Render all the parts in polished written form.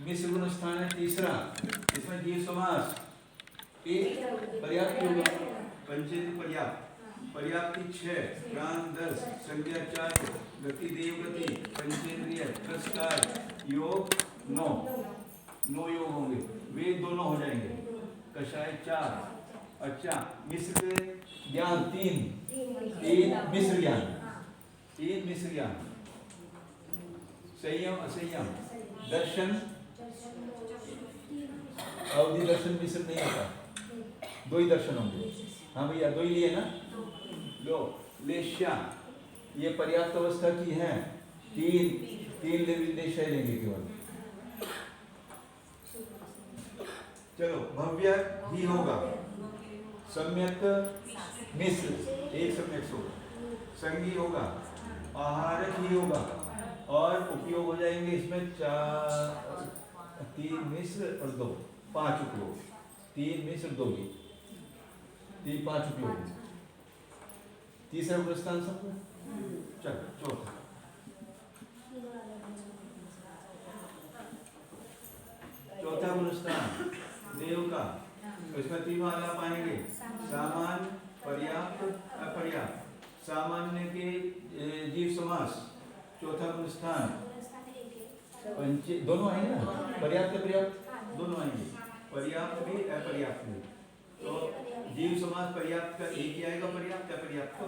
मिश्र गुण स्थान है तीसरा, इसमें जीव समास एक पर्याप्त होगा, पंचेंद्र पर्याप्त, पर्याप्ति 6, प्राण 10, संज्ञा 4, गति देव गति, पंचेंद्रिय कसकाय योग 9 योग होंगे, वे दोनों हो जाएंगे, कषाय 4। अच्छा, मिश्र ज्ञान 3 मिश्र ज्ञान, 3 मिश्र ज्ञान, संयम असंयम, दर्शन अवधि दर्शन मिश्र नहीं होता, 2 ही दर्शन होंगे। हाँ भैया 2 ही लिए ना, लो लेश्या ये पर्याप्त अवस्था की है, 3 निर्देश लेंगे केवल। चलो भव्य ही होगा, सम्यक मिश्र एक सम्यक सो, संगी होगा, आहारक ही होगा, और उपयोग हो जाएंगे इसमें 3 मिश्र और 2 5 उपयोग, 3 मिश्र 2 भी 3 5 उपयोग, तीसरा प्रस्थान सब। चलो चौथा गुणस्थान देव का, इसमें तीनों आलाप आएंगे, सामान्य पर्याप्त अपर्याप्त, सामान्य के जीव समास, चौथा गुणस्थान पंचे दोनों आएंगे ना, पर्याप्त अपर्याप्त दोनों आएंगे, पर्याप्त भी अपर्याप्त भी। तो जीव समास पर्याप्त का एक ही आएगा, पर्याप्त अपर्याप्त का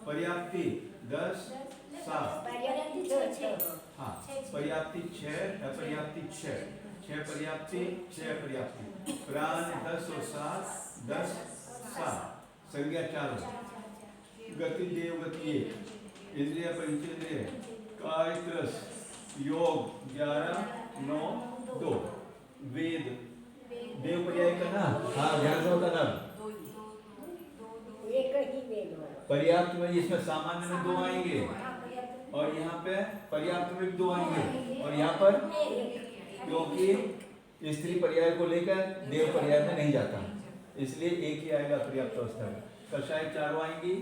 पर्याप्ति 10 7, हाँ पर्याप्ति 6 अपर्याप्ति 6 पर्याप्ति 6 अपर्याप्ति, प्राण 10 और 7 10 7, संज्ञा 4, गति देव गति 1, इंद्रिय पंचेंद्रिय काय त्रस, योग 11 9 2, वेद देव पर्याय का ना, हाँ ध्यान से होता ना, पर्याप्त में इसमें सामान्य में 2 आएंगे, और यहाँ पे पर्याप्त में 2 आएंगे, और यहाँ पर क्योंकि स्त्री पर्याय को लेकर देव पर्याय में नहीं जाता, इसलिए एक ही आएगा पर्याप्त अवस्था में। कषाय 4 आएंगी,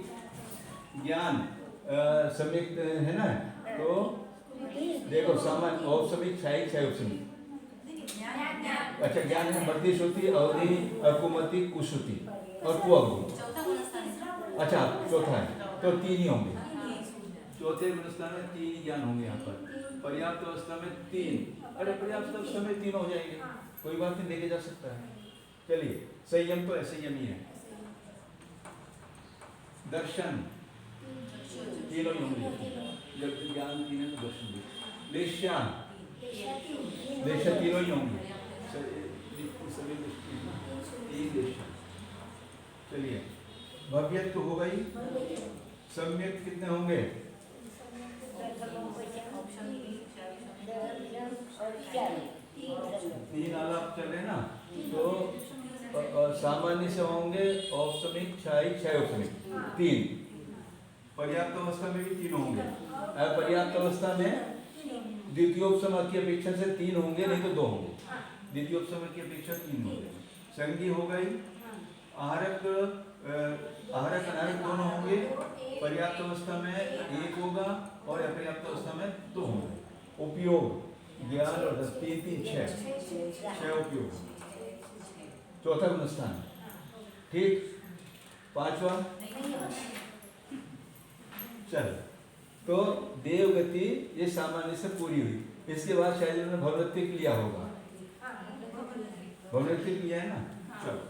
ज्ञान सम्यक है ना, तो देखो सामान्य औपसमिक क्षायिक क्षयोपसमिक, अच्छा ज्ञान है मध्य श्रुति अवधि अकुमति कुश्रुति और कुअवधि, अच्छा चौथा है, तो 3 ही होंगे, चौथे गुणस्थान में 3 ही ज्ञान होंगे यहाँ पर, पर्याप्त अवस्था में 3, अरे पर्याप्त अवस्था में 3 हो जाएंगे, कोई बात नहीं, देखे जा सकता है। चलिए संयम तो ऐसे ही है, दर्शन तीनों ही होंगे, जब ज्ञान 3 है तो दर्शन भी, लेश्या तीनों ही होंगे, चलिए भव्यत्व तो हो गई, सम्यक कितने होंगे, 3 आलाप चल रहे ना, तो सामान्य से होंगे औपसमिक क्षायिक क्षयोपसमिक 3, पर्याप्त अवस्था में भी 3 होंगे, अपर्याप्त अवस्था में द्वितीयोपसम की अपेक्षा से 3 होंगे, नहीं तो 2 होंगे, द्वितीयोपसम की अपेक्षा 3 होंगे, संगी हो गई, आहारक अनारक दोनों होंगे, पर्याप्त अवस्था में 1 होगा और अपर्याप्त अवस्था में 2 होंगे, उपयोग ज्ञान और 3 3 6 उपयोग, चौथा गुणस्थान ठीक, 5वां चल, तो देव गति ये सामान्य से पूरी हुई, इसके बाद शायद उन्होंने भवनत्विक लिया होगा, भवनत्विक लिया है ना, चलो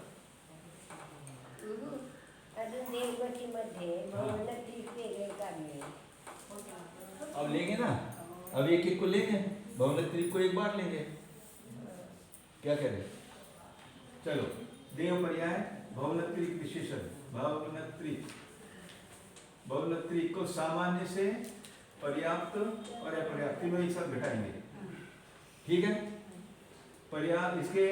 अब लेंगे ना, अब एक एक को लेंगे, भवनत्रिक को एक बार लेंगे, क्या कह रहे, चलो देव पर्याय भवनत्रिक विशेषण, भवनत्रिक को सामान्य से पर्याप्त और अपर्याप्त तीनों एक साथ घटाएंगे, ठीक है। पर्याप्त इसके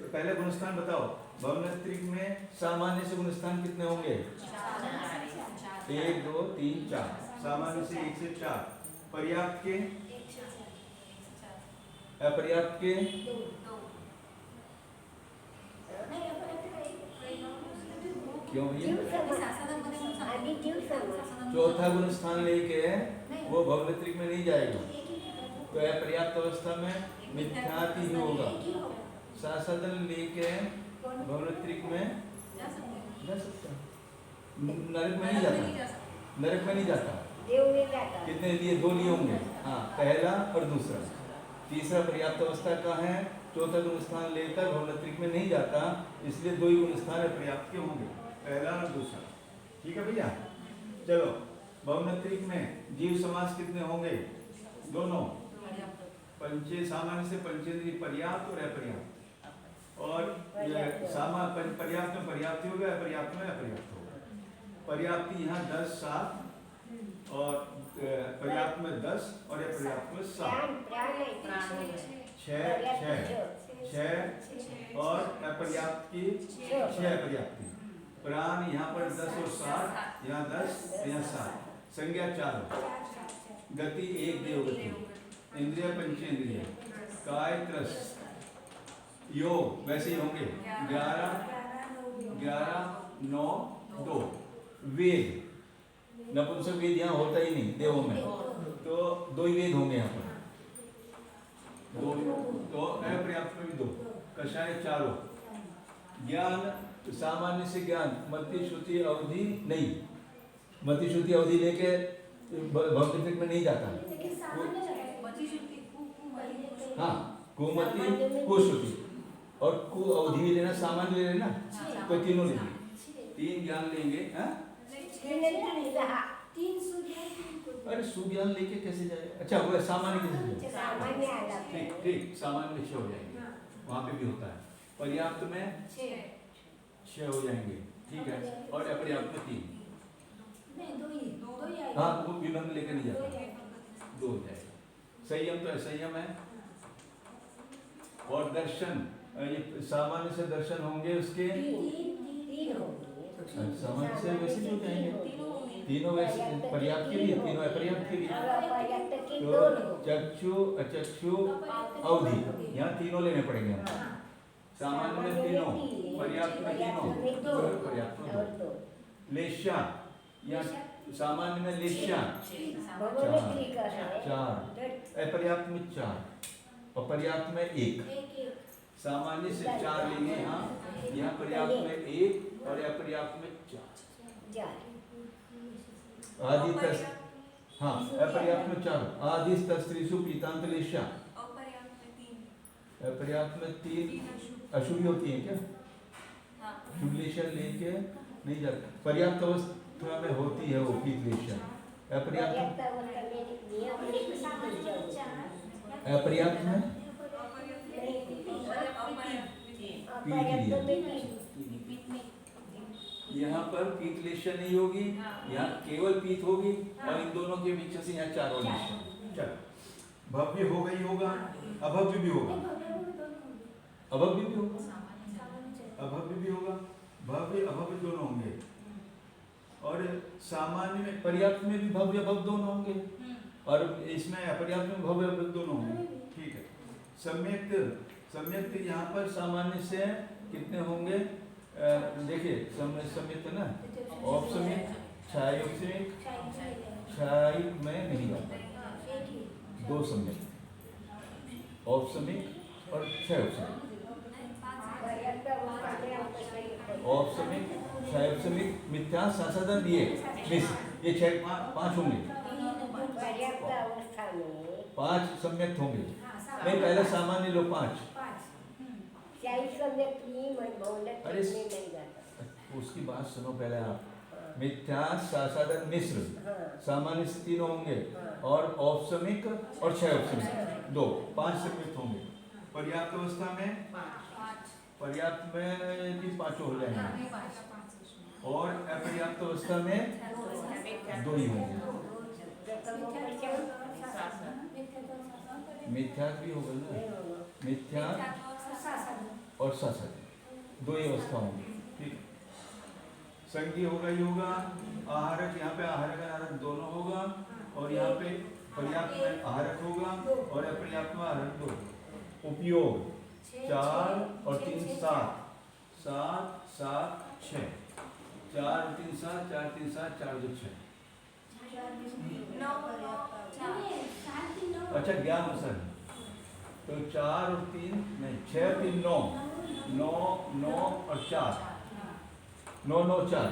पहले गुणस्थान बताओ, भवनत्रिक में सामान्य से गुणस्थान कितने होंगे, 1 2 3 4, सामान्य से 1 से 4, पर्याप्त के अपर्याप्त के क्यों, चौथा गुणस्थान लेके वो भवनत्रिक में नहीं जाएगा, तो अपर्याप्त अवस्था में मिथ्यात ही होगा। साधन लेके भवनत्रिक में जा सकता है, नरक में नहीं जाता, नरक में नहीं जाता, कितने लिए? 2 लिए होंगे, हाँ, पहला और दूसरा। तीसरा पर्याप्त अवस्था का है, चौथा गुण स्थान लेकर भवनत्रिक में नहीं जाता, इसलिए 2 ही गुण स्थान पर्याप्त के होंगे, पहला और दूसरा। ठीक है भैया, चलो भवनत्रिक में जीव समास कितने होंगे? दोनों, पंचे सामान्य से पंचेंद्रिय पर्याप्त और अपर्याप्त, और पर्याप्त में पर्याप्त हो गया, अपर्याप्त में अपर्याप्त होगा। पर्याप्ति यहाँ 10 7 और पर्याप्त में 10 और अपर्याप्त में 7, 6 और अपर्याप्त की 6 अपर्याप्ति। प्राण यहाँ पर 10 और 7, यहाँ 10 यहाँ 7, संज्ञा 4, गति 1 देवगति, इंद्रिय पंचेंद्रिय, काय त्रस, योग वैसे ही होंगे 11 9 2, वेद नपुंसक वेद यहाँ होता ही नहीं देवों में, तो 2 ही वेद होंगे यहाँ पर, 2 तो अपर्याप्त में भी 2, कषाय 4, ज्ञान सामान्य से ज्ञान मति श्रुति अवधि नहीं, मति श्रुति अवधि लेके भवनत्रिक में नहीं जाता, हाँ, कुमति कुश्रुति और कु अवधि भी लेना, सामान्य ले लेना, तो तीनों लेंगे, 3 ज्ञान लेंगे। अरे सुज्ञान लेके कैसे जाए? अच्छा वो सामान्य कैसे जाए? ठीक ठीक, सामान्य में 6 हो जाएंगे, वहाँ पे भी होता है। पर्याप्त में 6 हो जाएंगे, ठीक है, और अपर्याप्त में 3, हाँ वो विलंब लेकर नहीं जाता, 2 हो जाएगा। संयम तो संयम है, और दर्शन, ये सामान्य से दर्शन होंगे उसके, सामान्य से वैसे भी हो जाएंगे, तीनों वैसे पर्याप्त के लिए, तीनों अपर्याप्त के लिए, तो चक्षु अचक्षु अवधि यहाँ तीनों लेने पड़ेंगे हमको, सामान्य में 3, पर्याप्त में 3, पर्याप्त में 2, लेश्या या सामान्य में लेश्या 4, अपर्याप्त में 4 और पर्याप्त में 1, सामान्य से 4 लेंगे यहाँ पर्याप्त में 1 और अपर्याप्त में 4, आदि तस, हाँ अपर्याप्त में 4, आदि तस्त्रीसु पीतांत लेश्या, अपर्याप्त में 3 अशुभ होती है क्या? शुभ लेश्या लेके नहीं जाता, पर्याप्त अवस्था में होती है वो पीत लेश्या, अपर्याप्त में यहाँ पर पीत लेश्या नहीं होगी, यहाँ केवल पीत होगी, और इन दोनों के बीच से यहाँ 4 और लेश्या। चलो भव्य हो गई होगा, अभव्य भी होगा, अभव्य भी होगा, अभव्य भी होगा, भव्य अभव्य दोनों होंगे, और सामान्य में पर्याप्त में भी भव्य अभव्य दोनों होंगे, और इसमें अपर्याप्त में भव्य अभव्य दोनों होंगे, ठीक है। सम्यक्त यहाँ पर सामान्य से कितने होंगे? देखिए सम्यक्त ना, औपसम्यक, छायोपसम्यक, छायिक में नहीं जाता, 2 सम्यक, औपसम्यक और छायोपसम्यक, औपसम्यक छायोपसम्यक मिथ्या साधन ये 6 5 होंगे, 5 सम्यक्त होंगे, नहीं पहले सामान्य लो 5, अरे उसकी बात सुनो पहले आप, मिथ्या साधन मिश्र सामान्य से 3 होंगे, और औपसमिक और क्षयोपसमिक 2, 5 सम्यक्त होंगे। पर्याप्त अवस्था में पर्याप्त में भी 5 हो जाएंगे, और अपर्याप्त अवस्था में 2 ही होंगे। मिथ्या भी होगा ना, मिथ्या और शासन 2 ही अवस्था होंगी, ठीक। संज्ञा होगा योगा, आहारक यहाँ पे आहारक अनाहारक दोनों होगा, और यहाँ पे पर्याप्त में आहारक होगा और अपर्याप्त में आहारक 2। उपयोग 4 और 3 7 7 7 6, 4 3 7 4 3 7 4 2 6, अच्छा ज्ञान वसन, तो 4 और 3 नहीं, 6 3 9, 9 9 और 4, 9 9 4,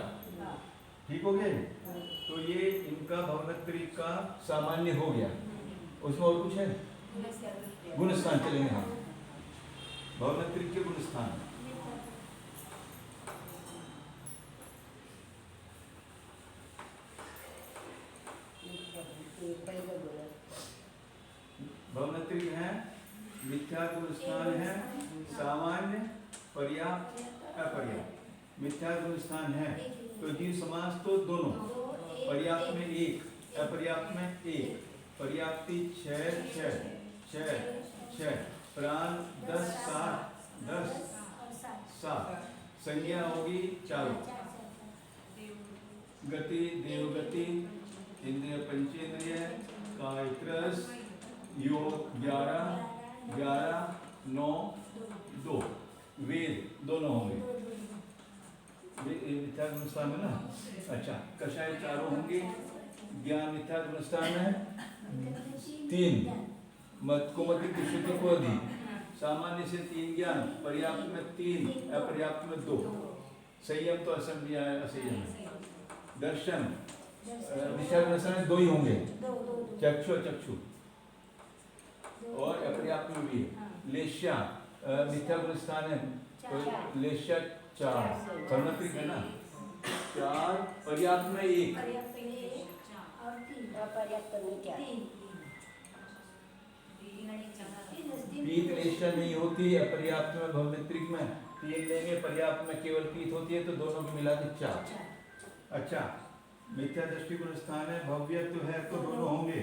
ठीक हो गया। तो ये इनका भवनत्री का सामान्य हो गया। उसमें और कुछ है? गुणस्थान चलेंगे हम, भवनत्री के गुणस्थान। भवनत्री है, मिथ्या गुणस्थान है, सामान्य, पर्याप्त, अपर्याप्त। मिथ्या गुणस्थान है तो जीव समास तो दोनों, पर्याप्त में 1, अपर्याप्त में 1, पर्याप्ति 6 6 6 6, प्राण 10 7 10 7, संज्ञा होगी 4, गति देवगति, इंद्रिय पंचेंद्रिय, कायत्रस, योग 11 11 9 2, वेद दोनों होंगे, मिथ्या गुणस्थान है ना। अच्छा, कषाय चारों होंगे, ज्ञान मिथ्या गुणस्थान है 3, मत को मत की शुद्धि को अधि, सामान्य से 3 ज्ञान, पर्याप्त में 3, अपर्याप्त में 2, संयम तो असंयम है। दर्शन मिथ्या गुणस्थान 2 ही होंगे, चक्षु चक्षु, और अपर्याप्त में भी। लेश्या मिथ्या गुणस्थान है, तो लेश्या 4, भवनत्री है ना 4, पर्याप्त में 1, पीत लेश्या नहीं होती, अपर्याप्त में भवनत्री में 3 लेंगे, पर्याप्त में केवल पीत होती है, तो दोनों को मिला के 4। अच्छा, मिथ्या दृष्टि गुणस्थान है, भव्य तो है तो दोनों होंगे,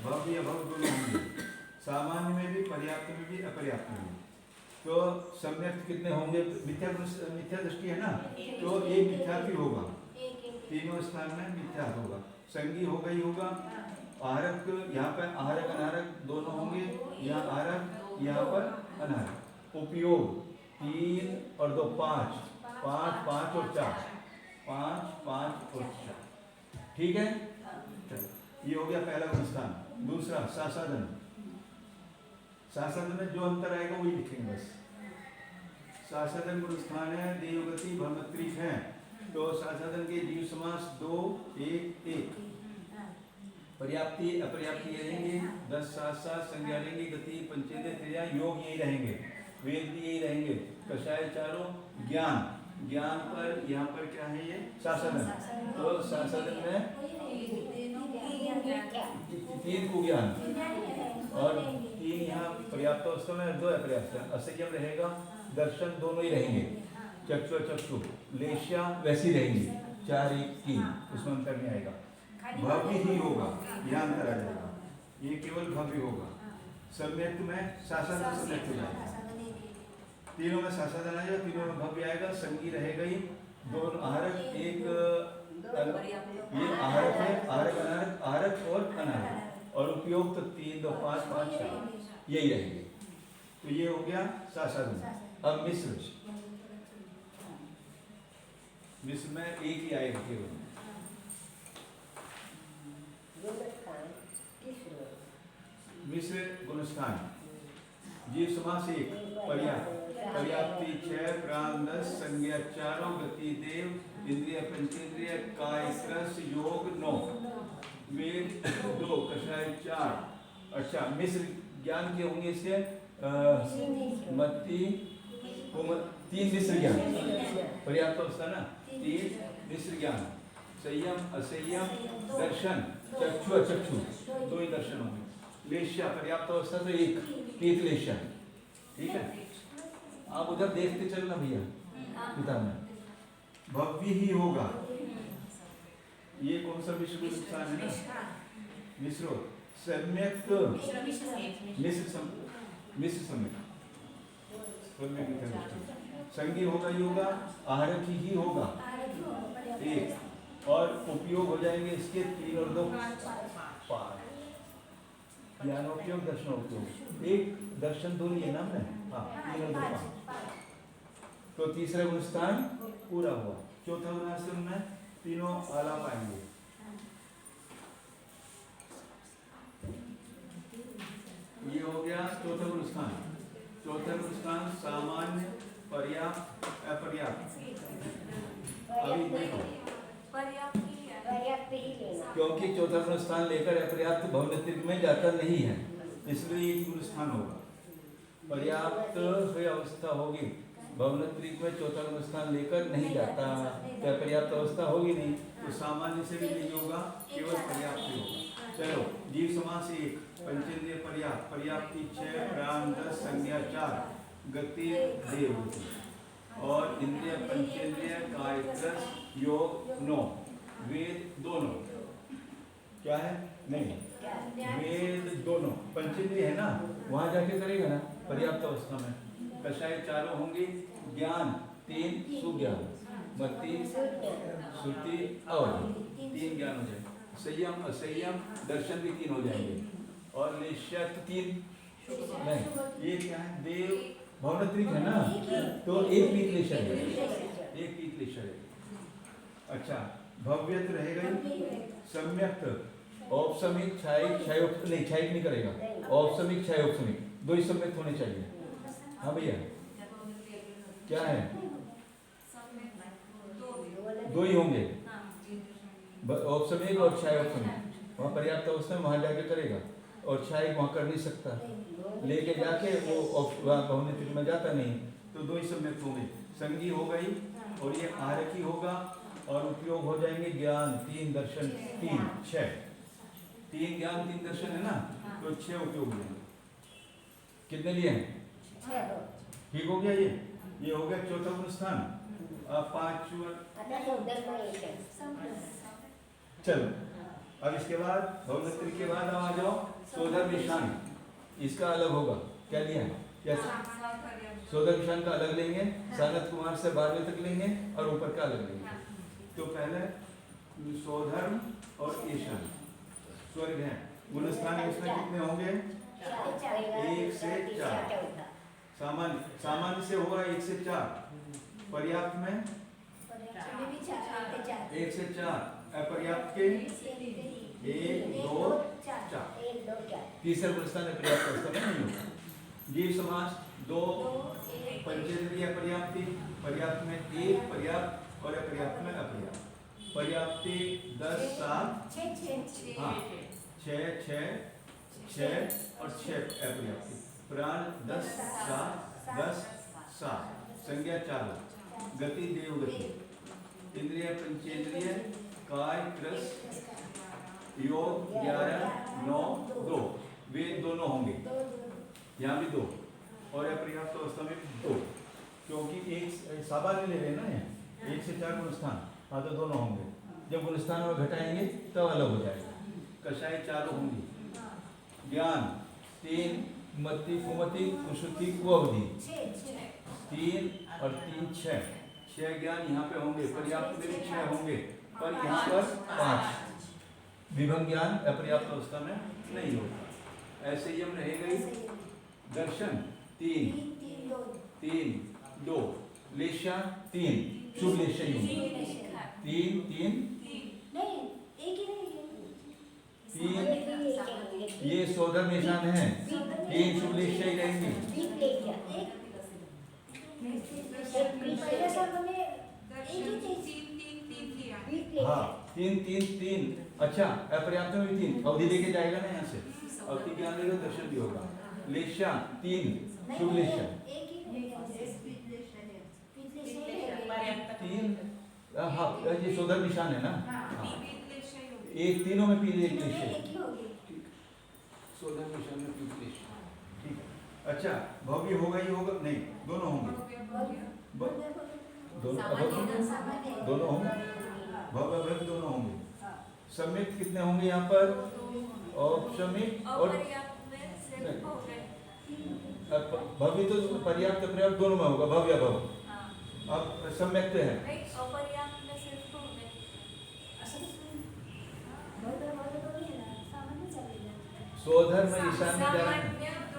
भव्य भव दोनों होंगे, सामान्य में भी, पर्याप्त में भी, अपर्याप्त में भी। तो सम्यक कितने होंगे? मिथ्या दृष्टि है ना, तो एक मिथ्या भी होगा, तीनों स्थान में मिथ्या होगा। संगी होगा ही होगा, आहारक यहाँ पर आहारक अनारक दोनों होंगे, यहाँ आहारक यहाँ पर अनारक। उपयोग 3 और 2 5, 5 5 और 4, 5 5 और 4, ठीक है। चलो, ये हो गया पहला गुणस्थान। दूसरा सासाधन, सासाधन में जो अंतर आएगा वही लिखेंगे बस। सासाधन गुणस्थान है, देवगति भवनत्री है, तो सासाधन के जीव समास 2 1 1, पर्याप्ति अपर्याप्ति ये रहेंगे, 10 7 7, संज्ञा रहेंगे, गति पंचेंद्रिय क्रिया, योग यही रहेंगे, वेद भी यही रहेंगे, कषाय चारों, ज्ञान ज्ञान पर यहाँ पर क्या है ये सासाधन, तो सासाधन में 3 को ज्ञान और 3 यहाँ पर्याप्त अवस्था में, 2 अपर्याप्त, असंयम रहेगा, दर्शन दोनों ही रहेंगे, चक्षु चक्षु, लेश्या वैसी रहेंगी, 4 1 3, उसमें अंतर नहीं आएगा। भव्य ही होगा, यहाँ अंतर आ जाएगा, ये केवल भव्य होगा। सम्यक में सासाधन सम्यक हो जाएगा, तीनों में सासाधन आएगा, तीनों में भव्य आएगा, संगी रहेगा ही, दोनों आहारक, एक ये आहारक है, आहारक अनारक, आहारक और अनारक, और उपयोग तो 3 2 5 5 4 यही रहेंगे। तो ये हो गया सासाधन। अब मिश्र, मिश्र में एक ही आएगा केवल, मिश्र गुणस्थान, जीव समास 1, पर्याप्त पर्याप्ति 6, प्राण 10, संज्ञा 4, गति देव, इंद्रिय पंचेंद्रिय, काय रस, योग 9, वेद 2, कषाय 4। अच्छा, मिश्र ज्ञान के होंगे इसके मत्ती 3 मिश्र ज्ञान, पर्याप्त अवस्था ना 3 मिश्र ज्ञान, संयम असंयम, दर्शन चक्षु अचक्षु 2 ही दर्शन होंगे, लेश्या पर्याप्त अवस्था तो 1, पीत लेश्या, ठीक है। आप उधर देखते चलना भैया, किताब में भव्य ही होगा, ये कौन सा विश्व गुणस्थान है ना, मिश्रो सम्यक, मिश्र सम्यक, संगी होगा ही होगा, आहारक ही होगा 1, और उपयोग हो जाएंगे इसके 3 और 2 5, ज्ञानोपयोग दर्शनोपयोग, एक दर्शन दोनों ये नाम है, हाँ 3 और 2 5। तो तीसरा गुणस्थान पूरा हुआ। चौथा गुणस्थान में तीनों आलाप आएंगे, हो गया चौथा गुण स्थान। चौथा गुण स्थान सामान्य, पर्याप्त, अपर्याप्त। अभी देखो क्योंकि चौथा गुण स्थान लेकर अपर्याप्त भवनत्रिक में जाता नहीं है, इसलिए एक गुण स्थान होगा। पर्याप्त अवस्था होगी, भवनत्रिक में चौथा गुण स्थान लेकर नहीं जाता, क्या पर्याप्त अवस्था होगी नहीं, तो सामान्य से भी नहीं होगा, केवल पर्याप्त ही होगा। चलो जीव समास 1, पंचेंद्रिय पर्याप्त, पर्याप्ति 6, प्राण 10, संज्ञा 4, गति देव और इंद्रिय पंचेंद्रिय काय 10, योग 9, वेद दोनों। क्या है? नहीं, वेद दोनों। पंचेंद्रिय है ना, वहां जाके करेगा ना पर्याप्त अवस्था में। कषाय चारों होंगे, ज्ञान 3, सुज्ञान, मति, श्रुति, अवधि 3 ज्ञान हो जाएंगे। संयम, असंयम, दर्शन भी 3 हो जाएंगे। और निश्चय 3 नहीं, ये क्या है? देव भवनत्रिक है ना, तो एक पीतलेशर है, एक पीतलेशर है। अच्छा, भव्यत रहेगा, सम्यक्त, औपसमिक, छायिक, छायोप नहीं, छायिक नहीं करेगा, औपसमिक, छायोपसमिक 2 ही सम्यक्त होने चाहिए। हाँ भैया, क्या है? 2 ही होंगे, औपसमिक और छायोपसमिक। वहाँ पर्याप्त अवस्था में वहाँ जाके करेगा, और छायिक वहाँ कर नहीं सकता, लेके जाके वो भवनत्रिक में जाता नहीं, तो 2 ही सम्यक्त होंगे। संगी हो गई, और ये आरकी होगा, और उपयोग हो जाएंगे ज्ञान 3, दर्शन 3, 6। 3 ज्ञान 3 दर्शन है ना, तो 6 उपयोग लेंगे। कितने लिए हैं? 6। ठीक हो गया ये हो गया चौथा गुण स्थान। अब 5वां, चलो अब इसके बाद भवनत्रिक के बाद आ जाओ सोदर निशान। इसका अलग होगा, क्या लिया है? क्या सोदर निशान का अलग लेंगे, सानत कुमार से 12वें तक लेंगे, और ऊपर का अलग लेंगे। तो पहले सोधर्म और ईशान स्वर्ग है। गुण स्थान इसमें कितने होंगे? 1 से 4। सामान्य से होगा 1 से 4, पर्याप्त में 1 से 4, अपर्याप्त के 1, 2, 4। तीसरा गुण स्थान पर्याप्त अवस्था में नहीं होगा। जीव समास 2, पंचेंद्रिय पर्याप्ति, पर्याप्त में 1 पर्याप्त और अपर्याप्त में अपर्याप्त। पर्याप्ति 10, 7, 6, 6 और 6 अपर्याप्ति। प्राण 10, 7, संज्ञा 4, गति देव गति, इंद्रिय पंचेंद्रिय काय 10, योग 11, 9, 2, वेद दोनों होंगे, यहाँ भी 2, और अपर्याप्त अवस्था में 2, क्योंकि एक सामान्य ले रहे हैं ना, 1 से 4 गुण स्थान, हाँ तो दोनों होंगे। जब गुण स्थान में घटाएंगे तब अलग हो जाएगा। कषाय 4 होंगी, ज्ञान 3, मति, कुमति, कुशुति, कुअवधि 3 और 3, 6 ज्ञान यहाँ पे होंगे। पर्याप्त में भी 6 होंगे, पर यहाँ पर 5 विभंग ज्ञान अपर्याप्त अवस्था में नहीं होगा। ऐसे ही हम रह गई। दर्शन 3, 2, लेशा 3, शुभ लेशा 3, ये सोदर निशान है, 3 शुभ लेशा ही रहेंगी। हाँ 3, अच्छा अपर्याप्त में भी 3, अवधि लेके जाएगा ना, यहाँ से अवधि ज्ञान लेगा, दर्शन भी होगा। लेशा 3, शुभ लेशा 3, हाँ ये सोदर निशान है ना, एक तीनों में पीले एक लेशा, सोदर निशान में पीले लेशा, ठीक है। अच्छा भव्य होगा ही होगा, नहीं दोनों होंगे, दोनों होंगे, भव्य भव्य दोनों होंगे। सम्मित कितने होंगे यहाँ पर? औपसमिक और भव्य तो पर्याप्त पर्याप्त दोनों में होगा, भव्य भव। अब सम्यक है सोधर में ईशान में जाना है,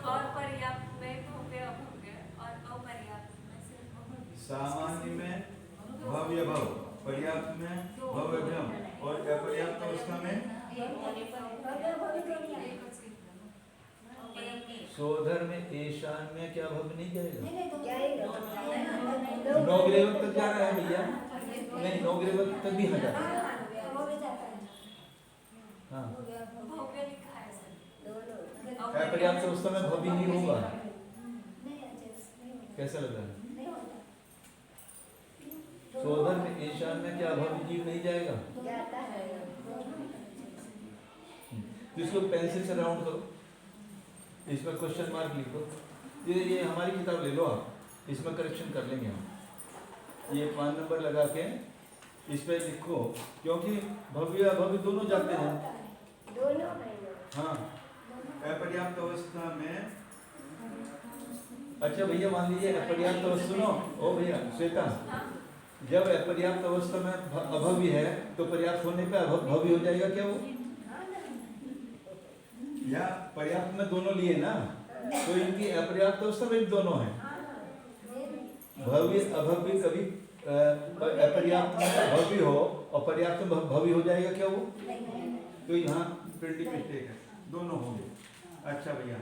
और पर्याप्त में भव्य भव्य और अपर्याप्त में सिर्फ भव्य। सामान्य में भव्य भव, पर्याप्त में भव्य भ्रम, और अपर्याप्त अवस्था में सोधर में ईशान में क्या भव नहीं जाएगा? जाएगा। नौगरे वक्त तक जा रहा है भैया? नहीं, नौगरे वक्त तक भी हटा। हाँ, भव्य लिखा है सर। अपर्याप्त अवस्था में भव ही नहीं होगा। कैसा लग रहा है? सोधर में ईशान में क्या भव जीव नहीं जाएगा? जाता है। तो इसको पेंसिल से राउंड करो, इसमें क्वेश्चन मार्क लिखो। ये हमारी किताब ले लो आप, इसमें करेक्शन कर लेंगे हम। ये 5 नंबर लगा के इस पे लिखो, क्योंकि भव्य अभव्य दोनों जाते हैं। दोनों है। हाँ, अपर्याप्त अवस्था में। अच्छा भैया, मान लीजिए अपर्याप्त अवस्था, सुनो ओ भैया श्वेता, जब अपर्याप्त अवस्था में अभव्य है तो पर्याप्त होने पे भव्य हो जाएगा क्या वो? या पर्याप्त में दोनों लिए ना, तो इनकी अपर्याप्त अवस्था में दोनों है। भव्य अभव्य कभी अपर्याप्त में भव्य हो और पर्याप्त में भव्य हो जाएगा क्या वो? तो यहाँ प्रिंटिंग मिस्टेक है, दोनों होंगे। अच्छा भैया,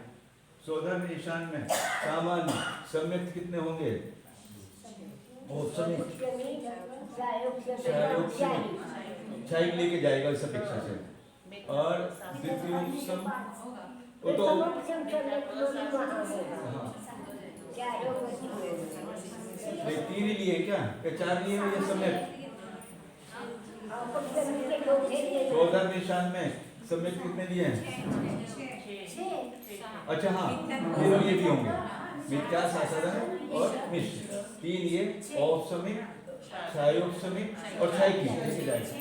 सोधर में ईशान में सामान्य सम्यक कितने होंगे? क्षय लेके जाएगा इस अपेक्षा से। और द्वितीय वो तो नहीं, 3 ही लिए क्या 4 लिए या सम्यक? सोधर निशान में सम्यक कितने लिए हैं? अच्छा हाँ, तीनों ये भी होंगे, मिथ्या, साधारण और मिश्र। 3 ये औपसमिक, क्षयोपसमिक और क्षयिक लेके जाएगा।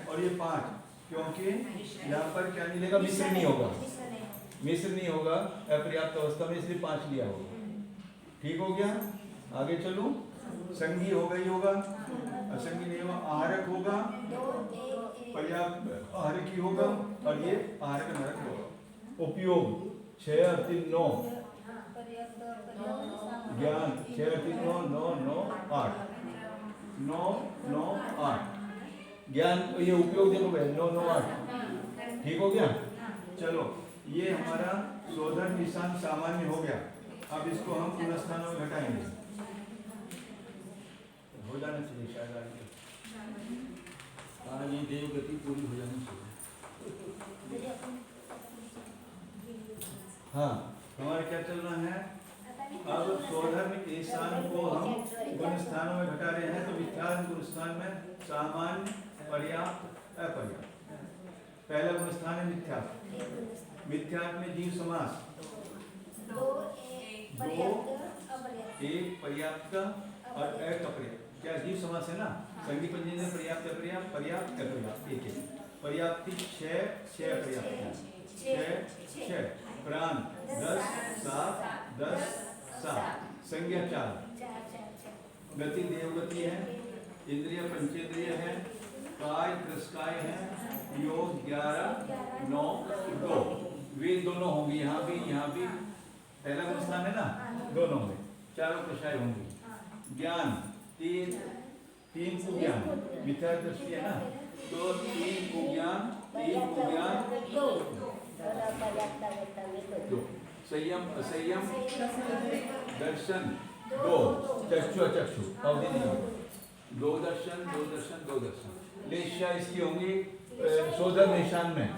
और ये 5, क्योंकि यहाँ पर क्या मिलेगा? मिश्र नहीं होगा, मिश्र नहीं होगा अपर्याप्त अवस्था में, इसलिए 5 लिया होगा। ठीक हो गया? आगे चलूं। संगी हो गई होगा, असंगी नहीं होगा, आहारक होगा, पर्याप्त आहारक ही होगा, और ये आहारक अनारक होगा। उपयोग 6 और 3 9, ज्ञान 6 और 3 9 9 9 8 9 9 8 ज्ञान, ये उपयोग देखो भाई 9 9 8। ठीक हो गया? चलो, ये हमारा सोधर निशान सामान्य हो गया। अब इसको हम पुनस्थानों में घटाएंगे। हो जाना चाहिए शायद आगे। हाँ, ये देव गति पूरी हो जानी चाहिए। हाँ, हमारा क्या चल रहा है? अब सोधर में ईशान को हम गुण स्थानों में घटा रहे हैं। तो विख्यात गुण स्थान में सामान्य, पर्याप्त, अपर्याप्त। पहला गुण स्थान है मिथ्यात्व। मिथ्यात्व में जीव समास 2 1 पर्याप्त और एक अपर्याप्त। क्या जीव समास है ना? संगी पंजी में पर्याप्त अपर्याप्त, पर्याप्त अपर्याप्त, एक है। पर्याप्ति 6 6 पर्याप्त 6 6। प्राण 10 7 10 7। संज्ञा 4। गति देवगति है, इंद्रिय पंचेंद्रिय है, काय त्रस्काय है, योग 11 9 2। वे दोनों होंगे, यहाँ भी पहला गुण स्थान है ना, दोनों होंगे, चारों प्रशाय होंगी। ज्ञान 3 को ज्ञान, मिथ्या दृष्टि है ना, तो 3 को ज्ञान 2। संयम असंयम दर्शन 2। चक्षु अचक्षु अवधि नहीं होगी। 2 दर्शन। लेशा इसकी होंगी सोधर निशान में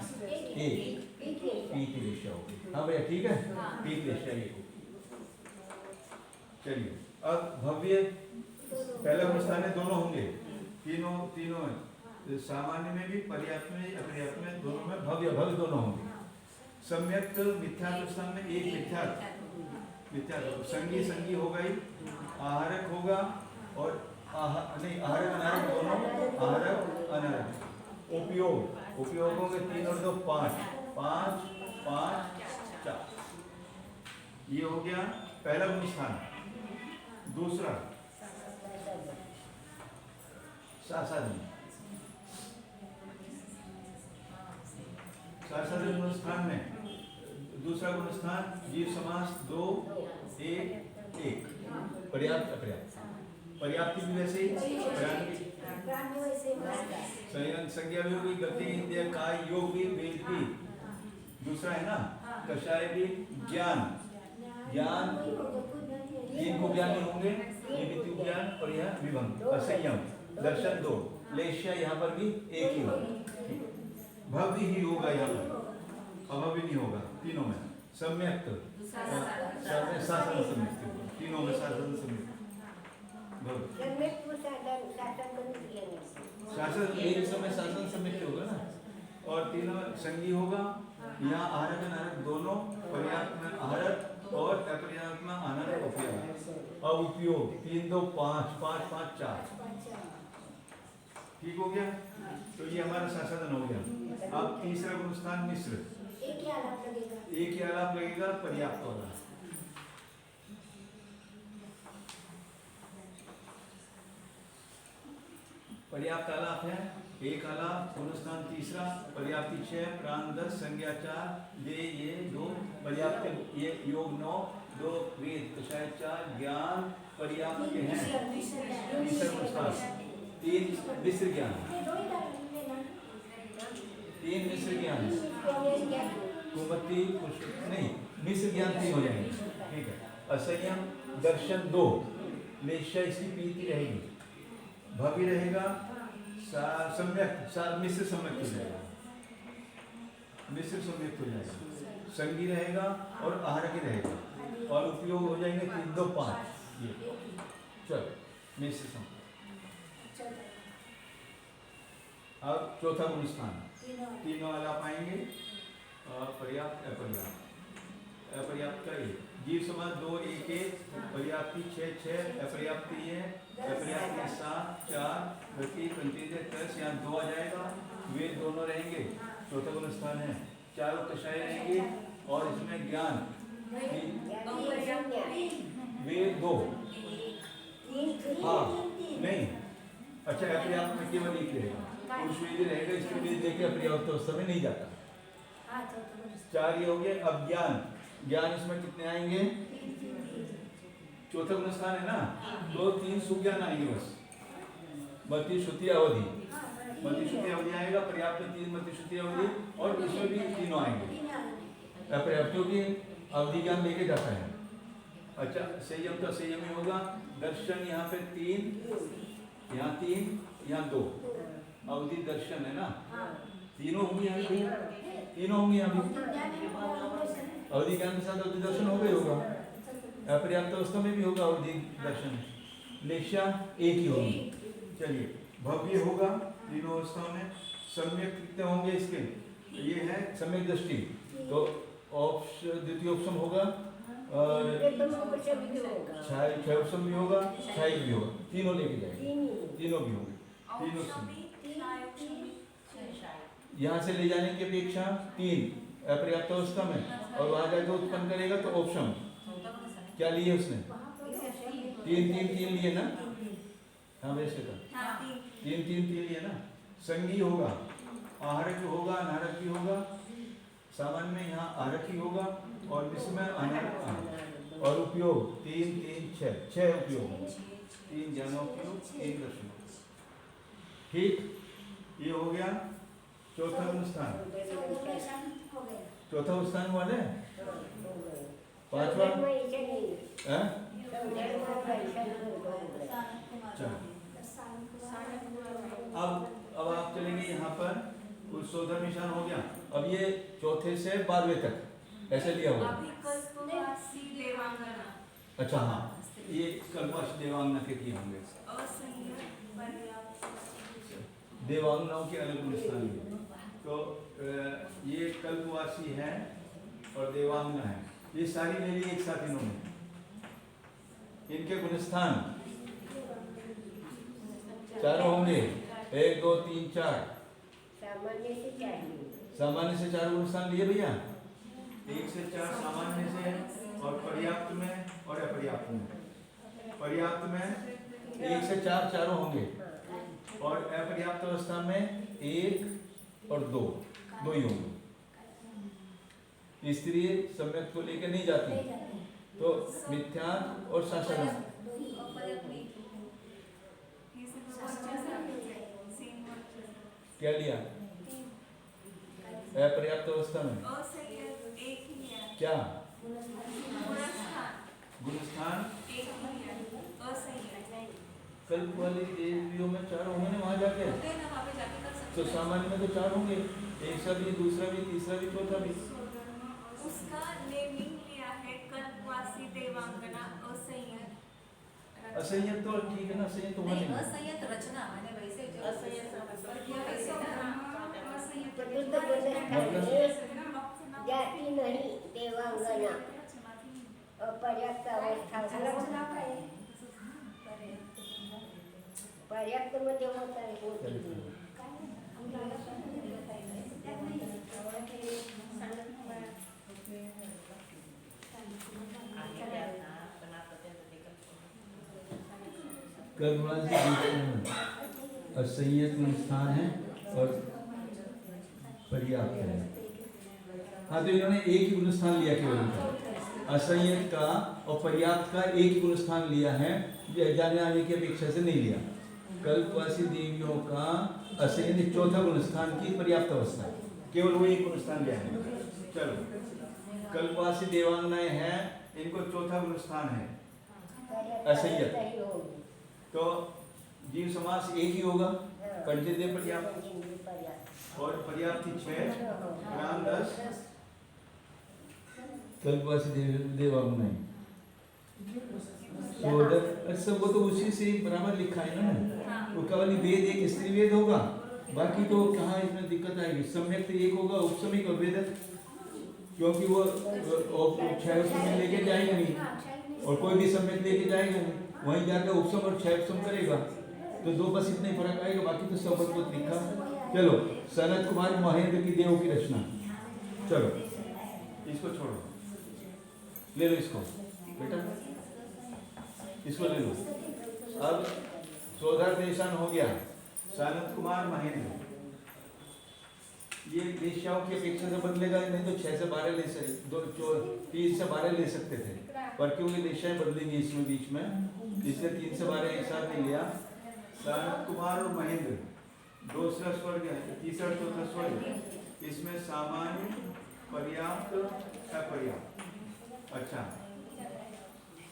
1 पीत लेशा होगी। हाँ भैया ठीक है, पीत लेशा ये होगी। चलिए, अब भव्य पहला गुण स्थान है, दोनों होंगे, तीनों है। तो सामान्य में भी, पर्याप्त में, अपर्याप्त में, दोनों में भव्य भव्य दोनों होंगे। सम्यक मिथ्यात्व स्थान में 1 मिथ्यात्व। संगी हो गई, आहारक होगा और आहारक अनारक दोनों, आहारक अनारक। उपयोगों में 3 और 2 5 5 5 4। ये हो गया पहला गुण स्थान। दूसरा सासाधन गुण स्थान में दूसरा गुण स्थान जीव समास 2 1 1। पर्याप्त अपर्याप्त। पर्याप्ति भी वैसे ही, संज्ञा भी होगी, गति इंद्रिय काय योग भी, वेद भी। दूसरा है ना कषाय भी ज्ञान, ज्ञान तीन को ज्ञान नहीं होंगे, ये भी तीन ज्ञान और यह विभंग, असंयम, दर्शन दो, लेश्या यहाँ पर भी एक ही होगा, भव्य ही होगा यहाँ पर, अभव्य नहीं होगा तीनों में, सम्यक शासन सम्यक, तीनों में शासन सम्यक, शासन एक समय शासन सम्यक होगा ना, और तीनों संगी होगा, यहाँ आहारक अनारक दोनों, पर्याप्त में आहारक और अपर्याप्त में अनारक उपयोग, अब उपयोग 3 2 5 5 5 4, ठीक हो गया। तो ये हमारा शासन हो गया। अब तीसरा गुणस्थान मिश्र, एक ही आलाप लगेगा, पर्याप्त होगा। पर्याप्त आलाप है, एक आलाप, गुणस्थान तीसरा, पर्याप्ति 6, प्राण 10, संज्ञा 4, ये 2, पर्याप्त ये योग 9, 2 वेद, कषाय 4, ज्ञान पर्याप्त के हैं, तीसरा गुणस्थान 3 मिश्र ज्ञान, 3 मिश्र ज्ञान, कुमति नहीं, मिश्र ज्ञान 3 हो जाएंगे, ठीक है। असंयम दर्शन 2, लेश्या इसकी पीति रहेगी, भव्य रहेगा, सम्यक मिश्र सम्यक हो जाएगा, मिश्र सम्यक हो जाएगा, संगी रहेगा और आहारक रहेगा, और उपयोग हो जाएंगे 3 2 5, ये चल मिश्र सम्यक। अब चौथा गुणस्थान, तीनों आलाप आएंगे, पर्याप्त अपर्याप्त, अपर्याप्त का एक, जीव समाज 2 1 1, पर्याप्ति 6 6, अपर्याप्ति है, अपर्याप्ति 7 4, गति 25 10, यहाँ 2 आ जाएगा, वे दोनों रहेंगे, चौथा गुणस्थान है, चारों कषाय रहेंगे, और इसमें ज्ञान वे 2, हाँ नहीं, अच्छा अपर्याप्त में केवल एक रहेगा, पुरुष वेदी रहेगा, इसके लिए देखे अपर्याप्त अवस्था में नहीं जाता, 4 ये हो गए। अब ज्ञान, ज्ञान इसमें कितने आएंगे, चौथा गुणस्थान है ना, तो 3 सुज्ञान आएंगे बस, मति श्रुति अवधि, मति श्रुति अवधि आएगा, पर्याप्त में 3 मति श्रुति अवधि, और इसमें भी तीनों आएंगे, अपर्याप्त क्योंकि अवधि ज्ञान लेके जाता है। अच्छा संयम तो संयम ही होगा, दर्शन यहाँ पे 3, यहाँ 3, यहाँ 2, अवधि दर्शन है ना, तीनों होंगे यहाँ पे, तीनों होंगे यहाँ पे, अवधि ज्ञान के साथ अवधि दर्शन हो गए होगा, अपर्याप्त अवस्था में भी होगा अवधि दर्शन, लेश्या एक ही होगी। चलिए भव्य होगा तीनों अवस्थाओं में, सम्यक कितने होंगे इसके, ये है सम्यक दृष्टि, तो द्वितीय ऑप्शन होगा, और छाय ऑप्शन भी होगा, छाय भी होगा, तीनों लेके जाएंगे, तीनों भी होंगे, तीनों यहाँ से ले जाने की अपेक्षा 3 अपर्याप्त अवस्था में, और वहां जाकर उत्पन्न करेगा तो ऑप्शन क्या लिए उसने, 3 लिए ना, हाँ वैसे का 3 लिए ना, संगी होगा, आहारक होगा, अनाहारक भी होगा, सामान्य में यहाँ आहारक ही होगा, और इसमें अनाहारक, और उपयोग 3 3 6 उपयोग, 3 ज्ञानोपयोग 1 दर्शन, ठीक, ये हो गया चौथा स्थान, चौथा स्थान वाले, पांचवा अब आप चलेंगे यहाँ पर, कुछ शोधन निशान हो गया, अब ये चौथे से 12वें तक ऐसे लिया हुआ, अच्छा हाँ, ये कल्पवासी देवांगना के किए होंगे, देवांगनाओं के अलग गुणस्थान है, तो ये कल्पवासी है और देवांगना है, ये सारी ले ली एक साथ इन्होंने, इनके गुणस्थान 4 होंगे, 1 2 3 4, सामान्य से 4 गुणस्थान लिए भैया, 1 से 4 सामान्य से, और पर्याप्त में और अपर्याप्त में, पर्याप्त में 1 से 4 चारों होंगे, और अपर्याप्त अवस्था में 1 और 2 ही होंगे, स्त्री सम्यक को लेकर नहीं जाती, तो मिथ्या और शासन क्या लिया, अपर्याप्त अवस्था में क्या गुणस्थान गुणस्थान? एक ही है, असंयत। कल्प वाली देवियों में 4 होंगे ना वहाँ जाके, होते हैं ना, वहाँ पे जाके कर सकते तो हैं। सामान्य में तो 4 होंगे, एक सा भी, दूसरा भी, तीसरा भी, चौथा भी। उसका नेमिंग लिया है कल्पवासी देवांगना असंयत। असंयत तो ठीक है ना, असंयत तो नहीं, होने असंयत रचना मैंने वैसे जो असंयत वैसे चतुर्थ गुणस्थान जाती नहीं देवांगना अपर्याप्त अवस्था पर्याप्त मध्ये होत आहे होती कर्मवासी असंयत गुणस्थान है और पर्याप्त है। हाँ, तो इन्होंने एक ही गुणस्थान लिया केवल, असंयत का और पर्याप्त का एक ही गुणस्थान लिया है, जाने आने की अपेक्षा से नहीं लिया। कल्पवासी देवियों का असंयत चौथा गुणस्थान की पर्याप्त अवस्था, केवल वो एक गुणस्थान लिया है। चलो, कल्पवासी देवांगनाएं हैं, इनको चौथा गुणस्थान है असंयत, तो जीव समास एक ही होगा, पंचदे पर्याप्त और पर्याप्ति 6 ग्राम 10 कल्पवासी देवांगनाएं। अच्छा, वो तो उसी से बराबर लिखा है ना, वो केवल वेद एक स्त्री वेद होगा, बाकी तो कहाँ इसमें दिक्कत आएगी। सम्यक तो एक होगा, उपसमिक और वेदक, क्योंकि वो 6 उपसमिक लेके जाएगा नहीं और कोई भी सम्यक लेके जाएगा नहीं, वहीं जाकर उपसम और 6 उपसम करेगा, तो 2 बस इतना ही फर्क आएगा, बाकी तो सब बहुत लिखा। चलो, सनत कुमार महेंद्र की देव की रचना, चलो इसको छोड़ो, ले लो इसको बेटा, इसको ले लो। अब सोधर हो गया, सनत कुमार महेंद्र, ये वेश्याओं की अपेक्षा से बदलेगा नहीं, तो 6 से 12 ले सकते, 3 से 12 ले सकते थे, पर क्योंकि वेश्याएं बदलेंगी इसमें बीच में, इसलिए 3 से 12 एक साथ नहीं लिया। सनत कुमार और महेंद्र, दूसरा स्वर्ग है, तीसरा चौथा स्वर्ग, इसमें सामान्य पर्याप्त अपर्याप्त। अच्छा,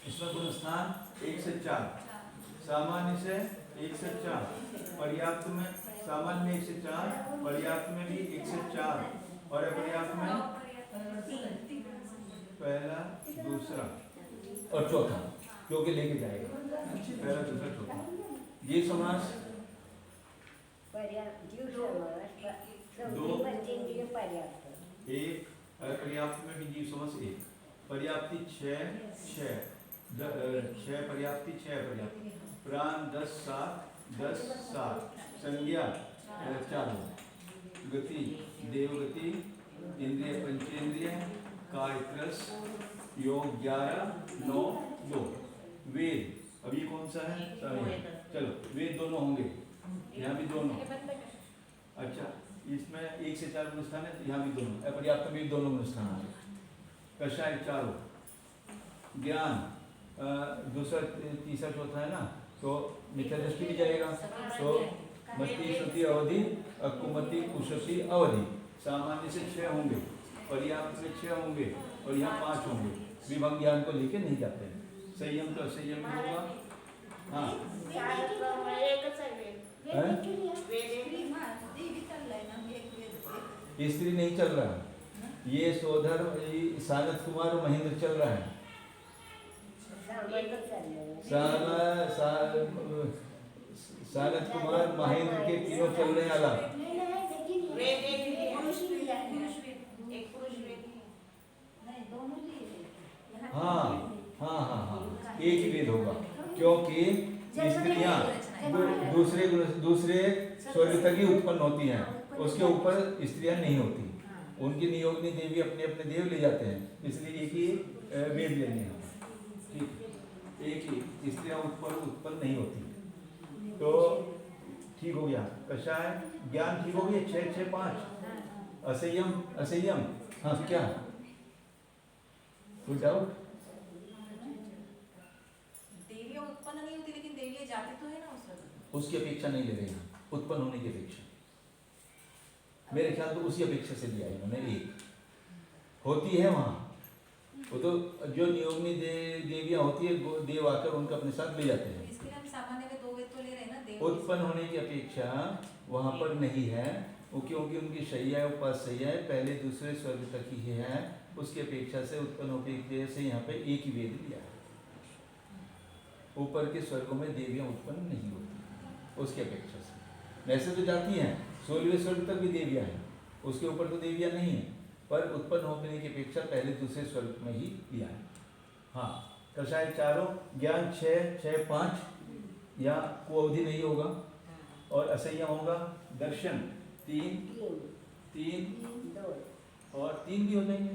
इसमें गुणस्थान 1 से 4, सामान्य से 1 से 4, पर्याप्त में सामान्य में 1 से 4, पर्याप्त में भी 1 से 4 और अपर्याप्त में पहला, दूसरा और चौथा, क्योंकि लेके जाएगा पहला, दूसरा, चौथा। ये समास एक, पर्याप्त में भी जीव समास 1, पर्याप्ति 6 पर्याप्ति 6 पर्याप्ति, प्राण 10 7 संज्ञा 4, गति देवगति, इंद्रिय पंचेंद्रिय, काय क्रस, योग 11 9 2, वेद अब ये कौन सा है? चलो वेद दोनों होंगे, यहाँ भी दोनों। अच्छा, इसमें 1 से 4 गुणस्थान है, यहाँ भी दोनों, अपर्याप्त में भी दोनों गुणस्थान होंगे। कषाय 4, ज्ञान दूसरा, तीसरा, चौथा है ना, तो मिथ्या दृष्टि भी जाएगा, तो मति श्रुति अवधि, कुमति कुशसी अवधि, सामान्य से 6 होंगे, पर्याप्त में 6 होंगे और यहाँ 5 होंगे, विभंग ज्ञान को लेके नहीं जाते हैं। संयम तो असंयम में होगा। हाँ, स्त्री नहीं चल रहा, ये सोधर सानत कुमार और महेंद्र चल रहा है। सानत कुमार महेंद्र के तीनों चलने वाला, हाँ हाँ हाँ हाँ, एक ही वेद होगा, क्योंकि स्त्रियां दूसरे स्वर्ग तक ही उत्पन्न होती हैं, उसके ऊपर स्त्रियां नहीं होती, उनकी नियोगनी देवी अपने अपने देव ले जाते हैं, इसलिए एक ही वेद लेने हैं। ठीक, एक ही स्त्रियां उत्पन्न नहीं होती, तो ठीक हो गया। कषाय ज्ञान ठीक हो गया, 6 6 5, असंयम हाँ, क्या कोई डाउट? देवियां उत्पन्न नहीं होती, लेकिन देवियां जाती तो है ना उसकी अपेक्षा नहीं ले रही, उत्पन्न होने की अपेक्षा, मेरे ख्याल तो उसी अपेक्षा से लिया इन्होंने, एक होती है वहां वो तो जो नियोगनी देवियाँ होती है देव आकर उनका अपने साथ ले जाते हैं। इसके लिए हम सामान्य में 2 वेद तो ले रहे हैं ना देव। उत्पन्न होने की अपेक्षा वहाँ पर नहीं है, वो क्योंकि उनकी शैया उपास शैया है, पहले दूसरे स्वर्ग तक ही है, उसकी अपेक्षा से उत्पन्न होने से यहाँ पे एक ही वेद लिया है। ऊपर के स्वर्गों में देवियाँ उत्पन्न नहीं होती उसकी अपेक्षा से, वैसे तो जाती हैं 16वें स्वर्ग तक भी देवियाँ हैं, उसके ऊपर तो देवियाँ नहीं है, पर उत्पन्न होने की अपेक्षा पहले दूसरे स्वर्ग में ही लिया है। हाँ, कषाय चारों, ज्ञान 6, 6, 5 या को अवधि नहीं होगा और असंयम होगा। दर्शन 3, 3 और 3 भी हो जाएंगे,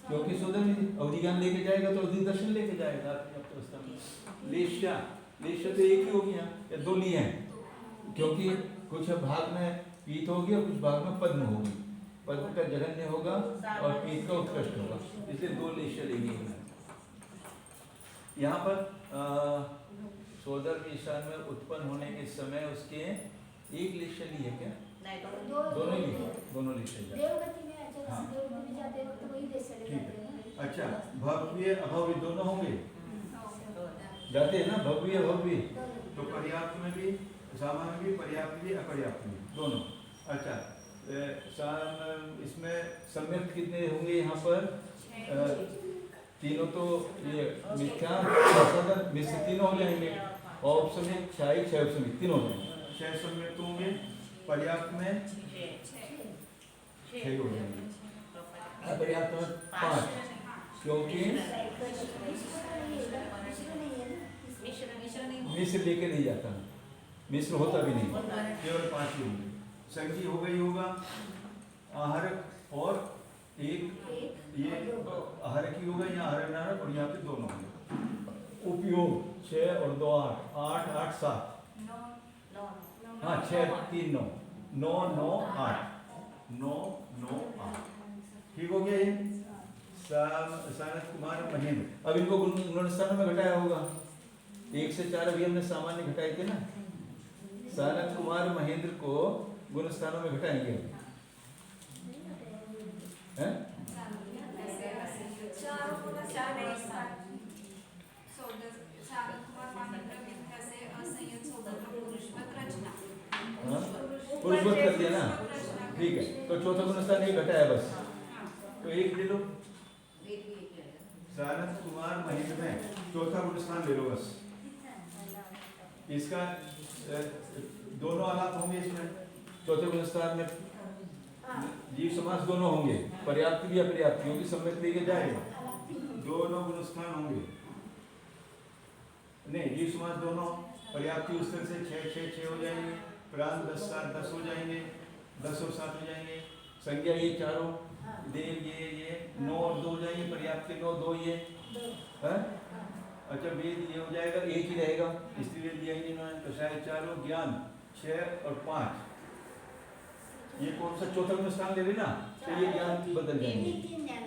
क्योंकि सुधर अवधि ज्ञान लेके जाएगा तो अवधि दर्शन लेके जाएगा। लेश्या, लेश्या तो एक ही होगी यहाँ या 2 लिए हैं, क्योंकि कुछ भाग में पीत होगी और कुछ भाग में पद्म होगी, पद्म का जघन्य होगा और पीत का उत्कृष्ट होगा, इसलिए 2 लेश्या लेंगे। यहाँ पर सोदर ईशान में उत्पन्न होने के समय उसके एक लेश्या ली है क्या? दोनों ही लिए, दोनों लेश्या। देवगति में अच्छा देवगति में जाते वक्त वही देश चले जाते हैं। अच्छा, भव्य अभव्य दोनों होंगे, जाते हैं ना भव्य भव्य, तो पर्याप्त में भी, सामान्य भी, पर्याप्त भी, अपर्याप्त भी, दोनों। अच्छा, इसमें सम्यक कितने होंगे यहाँ पर? तीनों तो ये मिथ्या मिश्र तीनों हो जाएंगे, औपसम्यक 6, 6 औपसम्यक तीनों हो जाएंगे, 6 सम्यक तो होंगे, पर्याप्त में 6 हो जाएंगे, अपर्याप्त में 5, क्योंकि मिश्र लेके नहीं जाता, मिश्र होता भी नहीं, केवल 5 ही होंगे। संगी हो गई होगा, आहरक और एक ये आहरक ही होगा, यहाँ आहरक नारक और यहाँ पे दोनों होंगे। उपयोग 6 और 2 8, 8 8 7, हाँ 6 3 9, 9 9 8, 9 9 8, ठीक हो गया ये। सनत कुमार महेंद्र, अब इनको गुणस्थानों में घटाया होगा, 1 से 4 अभी हमने सामान्य घटाए थे ना, सनत कुमार महेंद्र को गुणस्थानों में घटाएंगे हैं? पुरुषवत कर दिया ना, ठीक है, तो चौथा गुणस्थान नहीं घटाया बस, तो 1 ले लो, सनत कुमार महेंद्र में चौथा गुणस्थान ले लो बस। इसका दोनों आलाप होंगे इसमें, चौथे गुणस्थान में जीव समास दोनों होंगे, पर्याप्त भी अपर्याप्त, क्योंकि सम्यक लेके जाएगा, दोनों गुणस्थान होंगे। नहीं, जीव समास दोनों, पर्याप्ति उस तरह से 6 6 6 हो जाएंगे, प्रांत 10 7 10 हो जाएंगे, 10 और 7 हो जाएंगे, संज्ञा ये चारों, देव ये 9 और 2 हो जाएंगे, पर्याप्त के 9 2 ये है। अच्छा, वेद ये हो जाएगा, एक ही रहेगा, इसलिए वेद दिया इन्होंने, तो शायद चारों, ज्ञान 6 और 5, ये कौन सा चौथा गुणस्थान ले लेना, तो ये ज्ञान बदल जाएंगे,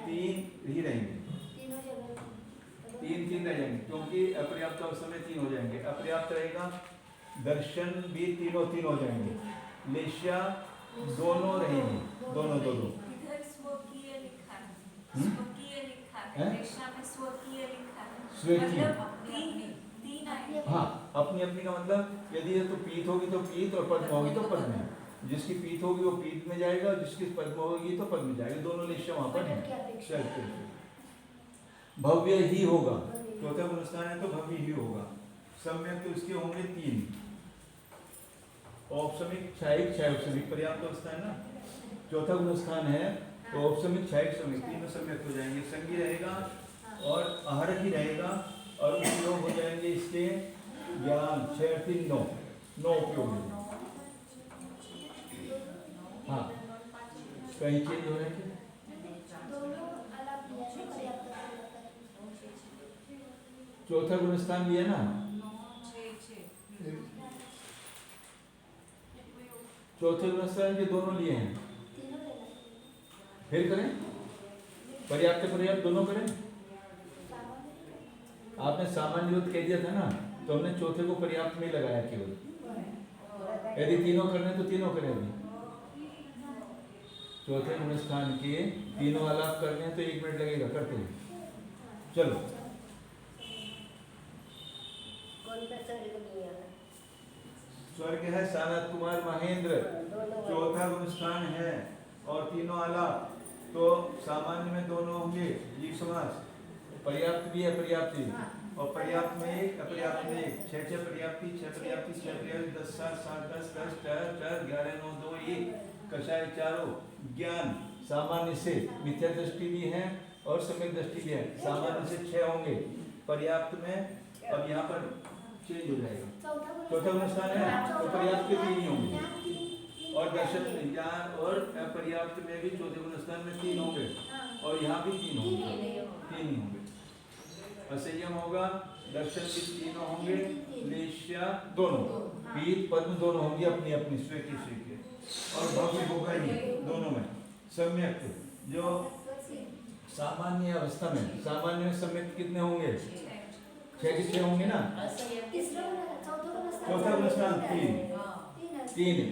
3 ही रहेंगे, 3 रह जाएंगे, क्योंकि अपर्याप्त अवस्था में 3 हो जाएंगे, अपर्याप्त रहेगा, दर्शन भी तीनों हो जाएंगे, लेश्या दोनों रहेंगे, दोनों इधर स्वकीय लिखा है, स्वकीय लिखा है, रेशा में स्वकीय लिखा है, स्वकीय, मतलब 3 आएंगे। हाँ, अपनी अपनी का मतलब, यदि ये तो पीत होगी तो पीत और पद्म होगी तो पद्म में, जिसकी पीत होगी वो पीत में जाएगा और जिसकी पद्म होगी तो पद्म में जाएगा, दोनों लेश्या वहाँ पर है। भव्य ही होगा, चौथा गुणस्थान है तो भव्य ही होगा, सम्यक तो इसके होंगे 3, औपसमिक 6 औपसमिक, पर्याप्त अवस्था है ना, चौथा गुणस्थान है तो औपसमिक 6 समिक, 3 सम्यक हो जाएंगे, संगी रहेगा और आहरक ही रहेगा, और उपयोग हो जाएंगे इसके ज्ञान 6 3 9 उपयोग होंगे। हाँ, कहीं चेंज हो रहा है क्या? चौथा गुणस्थान लिया ना, चौथे गुणस्थान के दोनों लिए हैं, फिर करें, पर्याप्त पर्याप्त दोनों करें। आपने सामान्य युद्ध कह दिया था ना, तो हमने चौथे को पर्याप्त में लगाया केवल, यदि तीनों करने तो तीनों करें। अभी चौथे गुणस्थान के तीनों आलाप करने हैं तो 1 मिनट लगेगा, करते हैं। चलो कौन सा स्वर्ग नहीं है? स्वर्ग है सनत कुमार महेंद्र, चौथा गुणस्थान है और तीनों आलाप। तो सामान्य में दोनों होंगे जीव समास, पर्याप्त भी है पर्याप्त भी, और पर्याप्त में एक अपर्याप्त में एक, छह छह पर्याप्ति, छह पर्याप्ति, छह पर्याप्ति, 10 7 7 10 10 4 4 11 9 2 1, कषाय चारों, ज्ञान सामान्य से, मिथ्या दृष्टि भी है और सम्यक दृष्टि भी है। सामान्य से 6 होंगे, पर्याप्त में अब यहाँ पर चेंज हो जाएगा, चौथा गुणस्थान है तो पर्याप्त के 3 ही होंगे, और दर्शन ज्ञान और अपर्याप्त में भी चौथे गुणस्थान में 3 होंगे, और यहाँ भी 3 होंगे, 3 ही होंगे। असंयम होगा, दर्शन भी 3 होंगे, लेश्या दोनों, पीत पद्म दोनों होंगी अपनी अपनी स्वे की, और भव्य होगा ही दोनों में। सम्यक जो सामान्य अवस्था में, सामान्य में सम्यक कितने होंगे? 6 के 6 होंगे ना। चौथा गुणस्थान 3,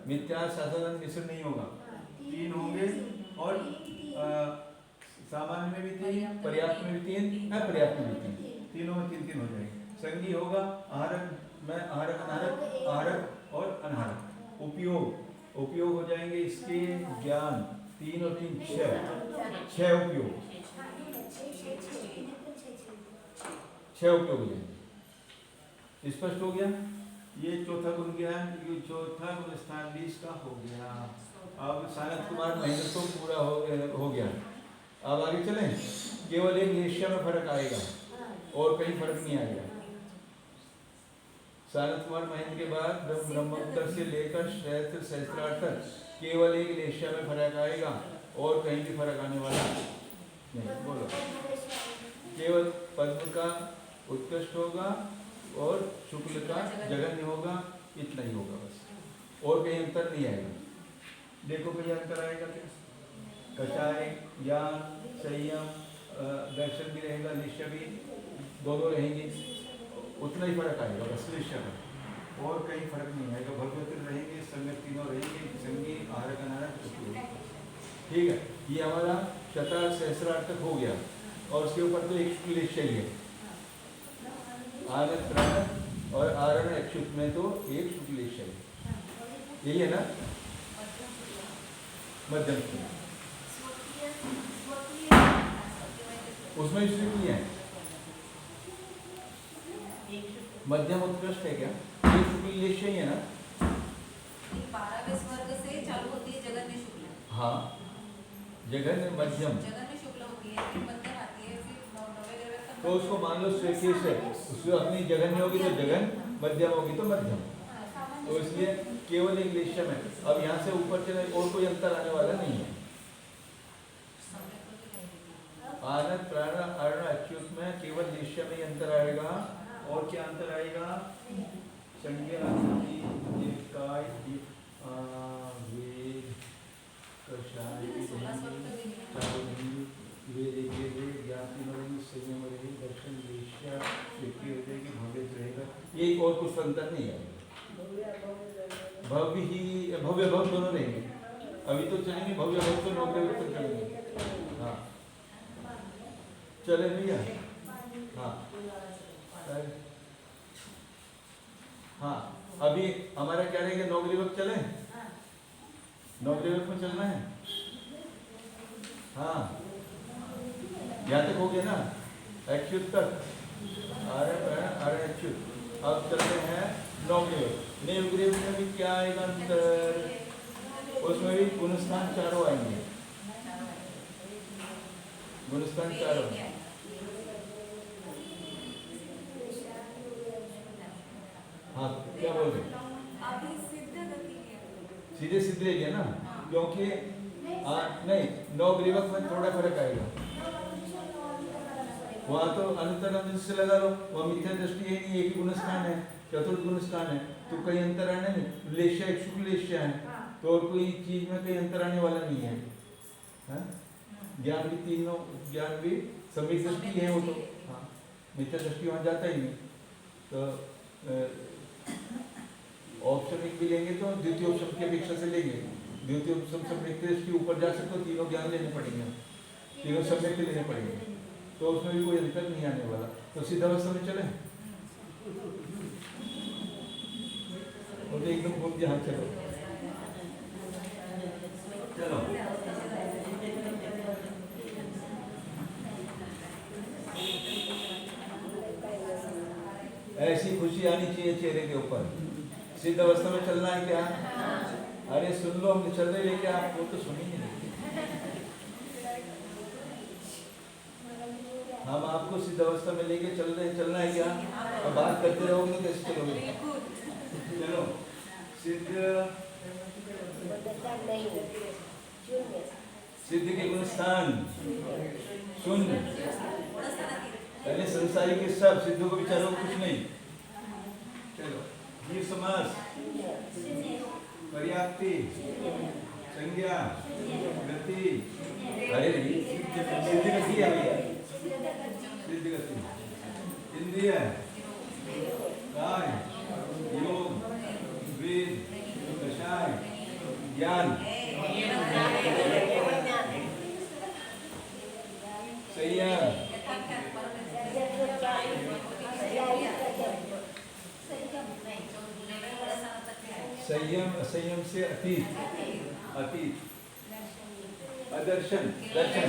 मिथ्या साधारण मिश्र नहीं होगा, 3 होंगे, और सामान्य में भी 3, पर्याप्त में भी 3, अपर्याप्त में भी 3, तीनों में 3 3 हो जाएंगे। संगी होगा आहारक में आहारक अनाहरक, आहारक और अनाहरक। उपयोग हो जाएंगे इसके ज्ञान 3 और 3 6 उपयोग, 6 उपयोग हो जाएंगे। स्पष्ट हो गया? ये चौथा गुण ज्ञान, ये चौथा गुण स्थान भी इसका हो गया। अब सनत कुमार महेंद्र तो पूरा हो गया। अब आगे चलें, केवल एक लेश्या में फर्क आएगा और कहीं फर्क नहीं आएगा। सनत कुमार महेंद्र के बाद ब्रह्मोत्तर से लेकर सहस्त्रार्थ तक केवल एक लेश्या में फर्क आएगा और कहीं भी फर्क आने वाला नहीं। बोलो, केवल पद्म का उत्कृष्ट होगा और शुक्ल का जघन्य होगा, इतना ही होगा बस, और कहीं अंतर नहीं आएगा। देखो कहीं अंतर आएगा क्या? कषाय, ज्ञान, संयम, दर्शन भी रहेगा, निश्चय भी, दोनों रहेंगे, उतना ही फर्क आएगा बस निश्चय का, और कहीं फर्क नहीं आएगा। भगवत रहेंगे, संगत तीनों रहेंगे, संगी आहारक अनाहरक। ठीक है, ये हमारा शता सहस्रार्थ हो गया, और उसके ऊपर तो एक क्लेश है, आनंद प्राण और आरण अच्युत में तो एक शुक्लेश है, यही है ना। मध्यम उसमें श्रुति है, मध्यम उत्कृष्ट है क्या? ये शुक्लेश ही है ना। 12वें स्वर्ग से चालू होती है जगन्य शुक्ल। हाँ, जगन्य मध्यम, जगन्य शुक्ल होती है, फिर मध्यम आती है, फिर 9वें ग्रह तक। तो उसको मान लो स्वेकेश है, उसको अपनी जगन्य होगी तो जगन, मध्यम होगी तो मध्यम, तो इसलिए केवल एक लेश्यम है। अब यहाँ से ऊपर चले और कोई अंतर आने वाला नहीं है। आनंद प्राण अर्ण अच्युत में केवल लेश्यम ही अंतर आएगा, और क्या अंतर आएगा? संज्ञा काय वेद कषाय संयम रहेगी, दर्शन लेश्या विक्री हो जाएगी, भव्य रहेगा, ये और कुछ अंतर नहीं आएगा। भव्य ही भव्य भव दोनों रहेंगे, अभी तो चलेंगे भव्य भव तो 9 ग्रह तक चलेंगे। हाँ चले भैया। हाँ अभी हमारा क्या रहेगा? 9 ग्रह चले, 9 ग्रह में चलना है। हाँ यहाँ तक हो गया ना, अच्युत तक, आर्य अच्युत। अब चलते हैं 9 ग्रह। 9 ग्रह में भी क्या आएगा अंतर? उसमें भी गुणस्थान चारों आएंगे, गुणस्थान चारों। हाँ क्या बोल रहे? सीधे सीधे गया ना, क्योंकि नहीं 9 ग्रीवक में थोड़ा फर्क आएगा। वहाँ तो अंतर से लगा लो, वहाँ मिथ्या दृष्टि है नहीं, एक ही गुणस्थान है, चतुर्थ गुणस्थान है, तो कहीं अंतर आने नहीं। लेश्या एक शुक्ल लेश्या है, तो और कोई चीज में कहीं अंतर आने वाला नहीं है। ज्ञान भी तीनों, ज्ञान भी सभी दृष्टि है वो तो, हाँ मिथ्या दृष्टि वहाँ जाता ही नहीं। तो ऑप्शन एक भी लेंगे तो द्वितीय ऑप्शन की अपेक्षा से लेंगे, द्वितीय ऑप्शन से दृष्टि ऊपर जा सकते हो, तीनों ज्ञान लेने पड़ेंगे, तीनों सब्जेक्ट लेने पड़ेंगे। तो उसमें भी कोई अंतर नहीं आने वाला। तो सिद्धावस्था में चले और एकदम बोल दिया हाँ चलो चलो। ऐसी खुशी आनी चाहिए चेहरे के ऊपर। सिद्ध अवस्था में चलना है क्या? अरे सुन लो, हम चल रहे हैं क्या? वो तो सुन ही नहीं। हम आपको सिद्ध अवस्था में लेके चलना है क्या? और बात करते रहोगे तो कैसे चलोगे? चलो सिद्ध सिद्ध के गुण स्थान शून्य। पहले संसारी के सब, सिद्धों को विचारों कुछ नहीं। चलो जीव समास, पर्याप्ति, संज्ञा, गति। अरे सिद्ध गति है भैया, सिद्ध गति। इंद्रिय, काय, योग, वेद, कषाय, ज्ञान, संयम, संयम, असंयम से अतीत, अतीत, अदर्शन, दर्शन,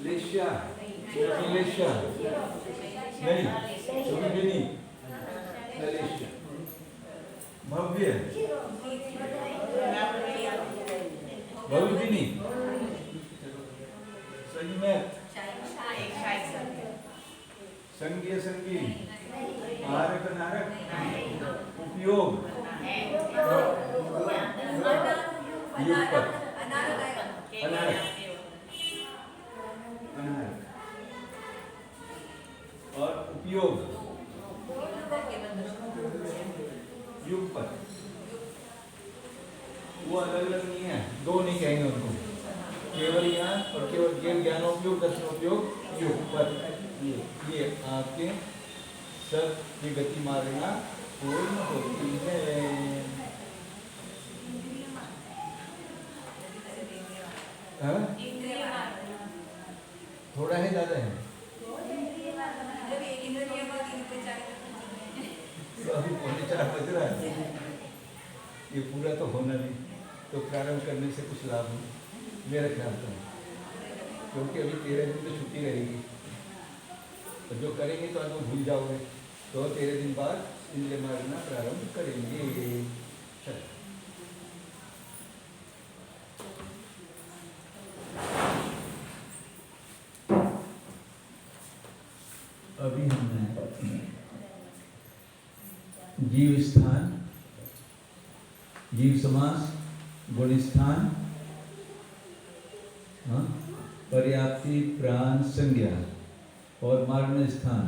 लेश्या, लेश्या, नहीं, सुविधिनी, लेश्या, भव्य, भव्यनी, संयमित, संज्ञ संगी, आरक नारक, उपयोग, युगपत, अनारक, अनारक और उपयोग, युगपत। वो अलग अलग नहीं है, दो नहीं कहेंगे उनको। केवल ज्ञान और केवल ज्ञानोपयोग, दर्शनोपयोग, युगपत। ये आपके सब की गति मारना पूर्ण होती है। थोड़ा है ज्यादा है? तो अभी 4:45 बज रहा है, ये पूरा तो होना नहीं। तो प्रारंभ करने से कुछ लाभ हो मेरा ख्याल था, क्योंकि अभी 13 दिन तो छुट्टी रहेगी। तो जो करेंगे तो आज वो भूल जाओगे, तो 13 दिन बाद इंद्रिय मारना प्रारंभ करेंगे। चलो अभी हमने जीव स्थान, जीव समास, गुण स्थान, पर्याप्ति, प्राण, संज्ञा और मारण स्थान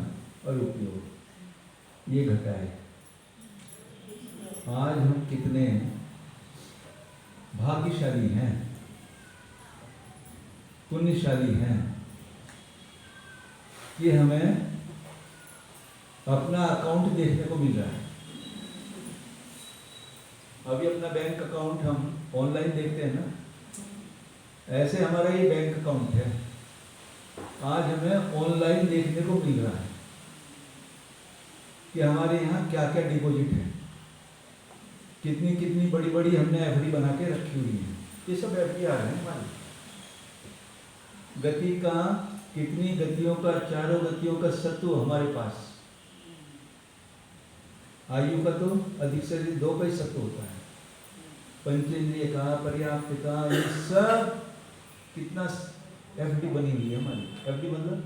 और उपयोग ये घटा है। आज हम कितने भाग्यशाली हैं, पुण्यशाली हैं कि हमें अपना अकाउंट देखने को मिल रहा है। अभी अपना बैंक अकाउंट हम ऑनलाइन देखते हैं ना, ऐसे हमारा ये बैंक अकाउंट है। आज हमें ऑनलाइन देखने को मिल रहा है कि हमारे यहाँ क्या क्या डिपॉजिट है, कितनी कितनी बड़ी बड़ी हमने एफडी बना के रखी हुई है। ये सब एफडी आ रहे हैं हमारी। गति का, कितनी गतियों का, चारों गतियों का सत्व हमारे पास। आयु का तो अधिक से अधिक 2 का ही सत्व होता है। पंचेंद्रिय का, पर्याप्त का, ये सब कितना एफडी बनी हुई है हमारी। एफडी मतलब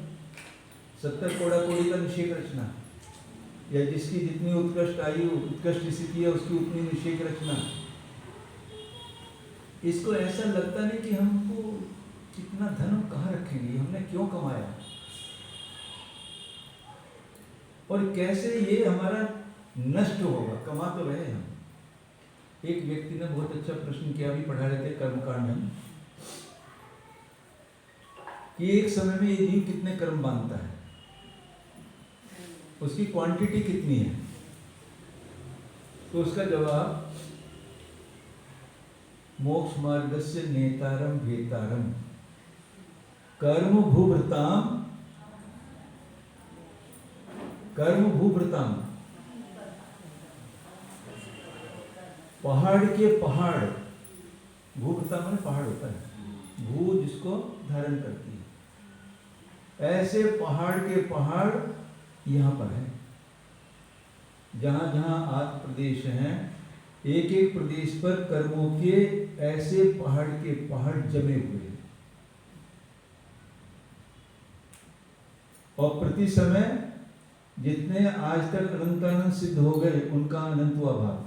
70 कोड़ा कोड़ी का निषेक रचना, या जिसकी जितनी उत्कृष्ट आयु, उत्कृष्ट स्थिति है, उसकी उतनी निषेक रचना। इसको ऐसा लगता नहीं कि हमको कितना धन हम कहाँ रखेंगे, हमने क्यों कमाया और कैसे ये हमारा नष्ट होगा। कमा तो रहे हम। एक व्यक्ति ने बहुत अच्छा प्रश्न किया, अभी पढ़ा रहे थे कर्मकांड में, कि एक समय में ये जीव कितने कर्म बांधता है, उसकी क्वांटिटी कितनी है। तो उसका जवाब मोक्ष मार्गस्य नेतारम भेतारम कर्म भूभृताम, कर्म भूभृताम, पहाड़ के पहाड़, भूभृताम माने पहाड़ होता है, भू जिसको धारण करती है, ऐसे पहाड़ के पहाड़ यहाँ पर है। जहाँ जहाँ आज प्रदेश हैं, एक एक प्रदेश पर कर्मों के ऐसे पहाड़ के पहाड़ जमे हुए हैं। और प्रति समय जितने आज तक अनंतानंद सिद्ध हो गए उनका अनंत हुआ भाव,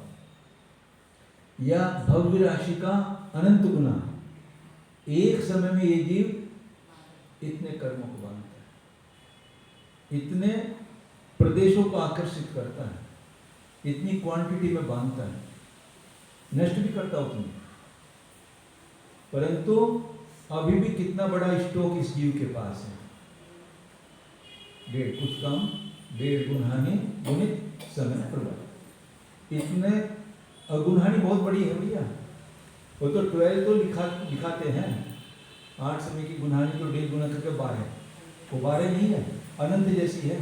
या भव्य राशि का अनंत गुना, एक समय में ये जीव इतने कर्मों को बांधता है, इतने प्रदेशों को आकर्षित करता है, इतनी क्वांटिटी में बांधता है, नष्ट भी करता उतनी। परंतु अभी भी कितना बड़ा स्टॉक इस जीव के पास है, डेढ़ कुछ कम, 1.5 गुणहानि गुणित समय प्रभाव। इतने अगुणहानि बहुत बड़ी है भैया, वो तो 12 तो लिखाते हैं, 8 समय की गुणहानि तो 1.5 गुना करके 12, वो 12 नहीं है, अनंत जैसी है,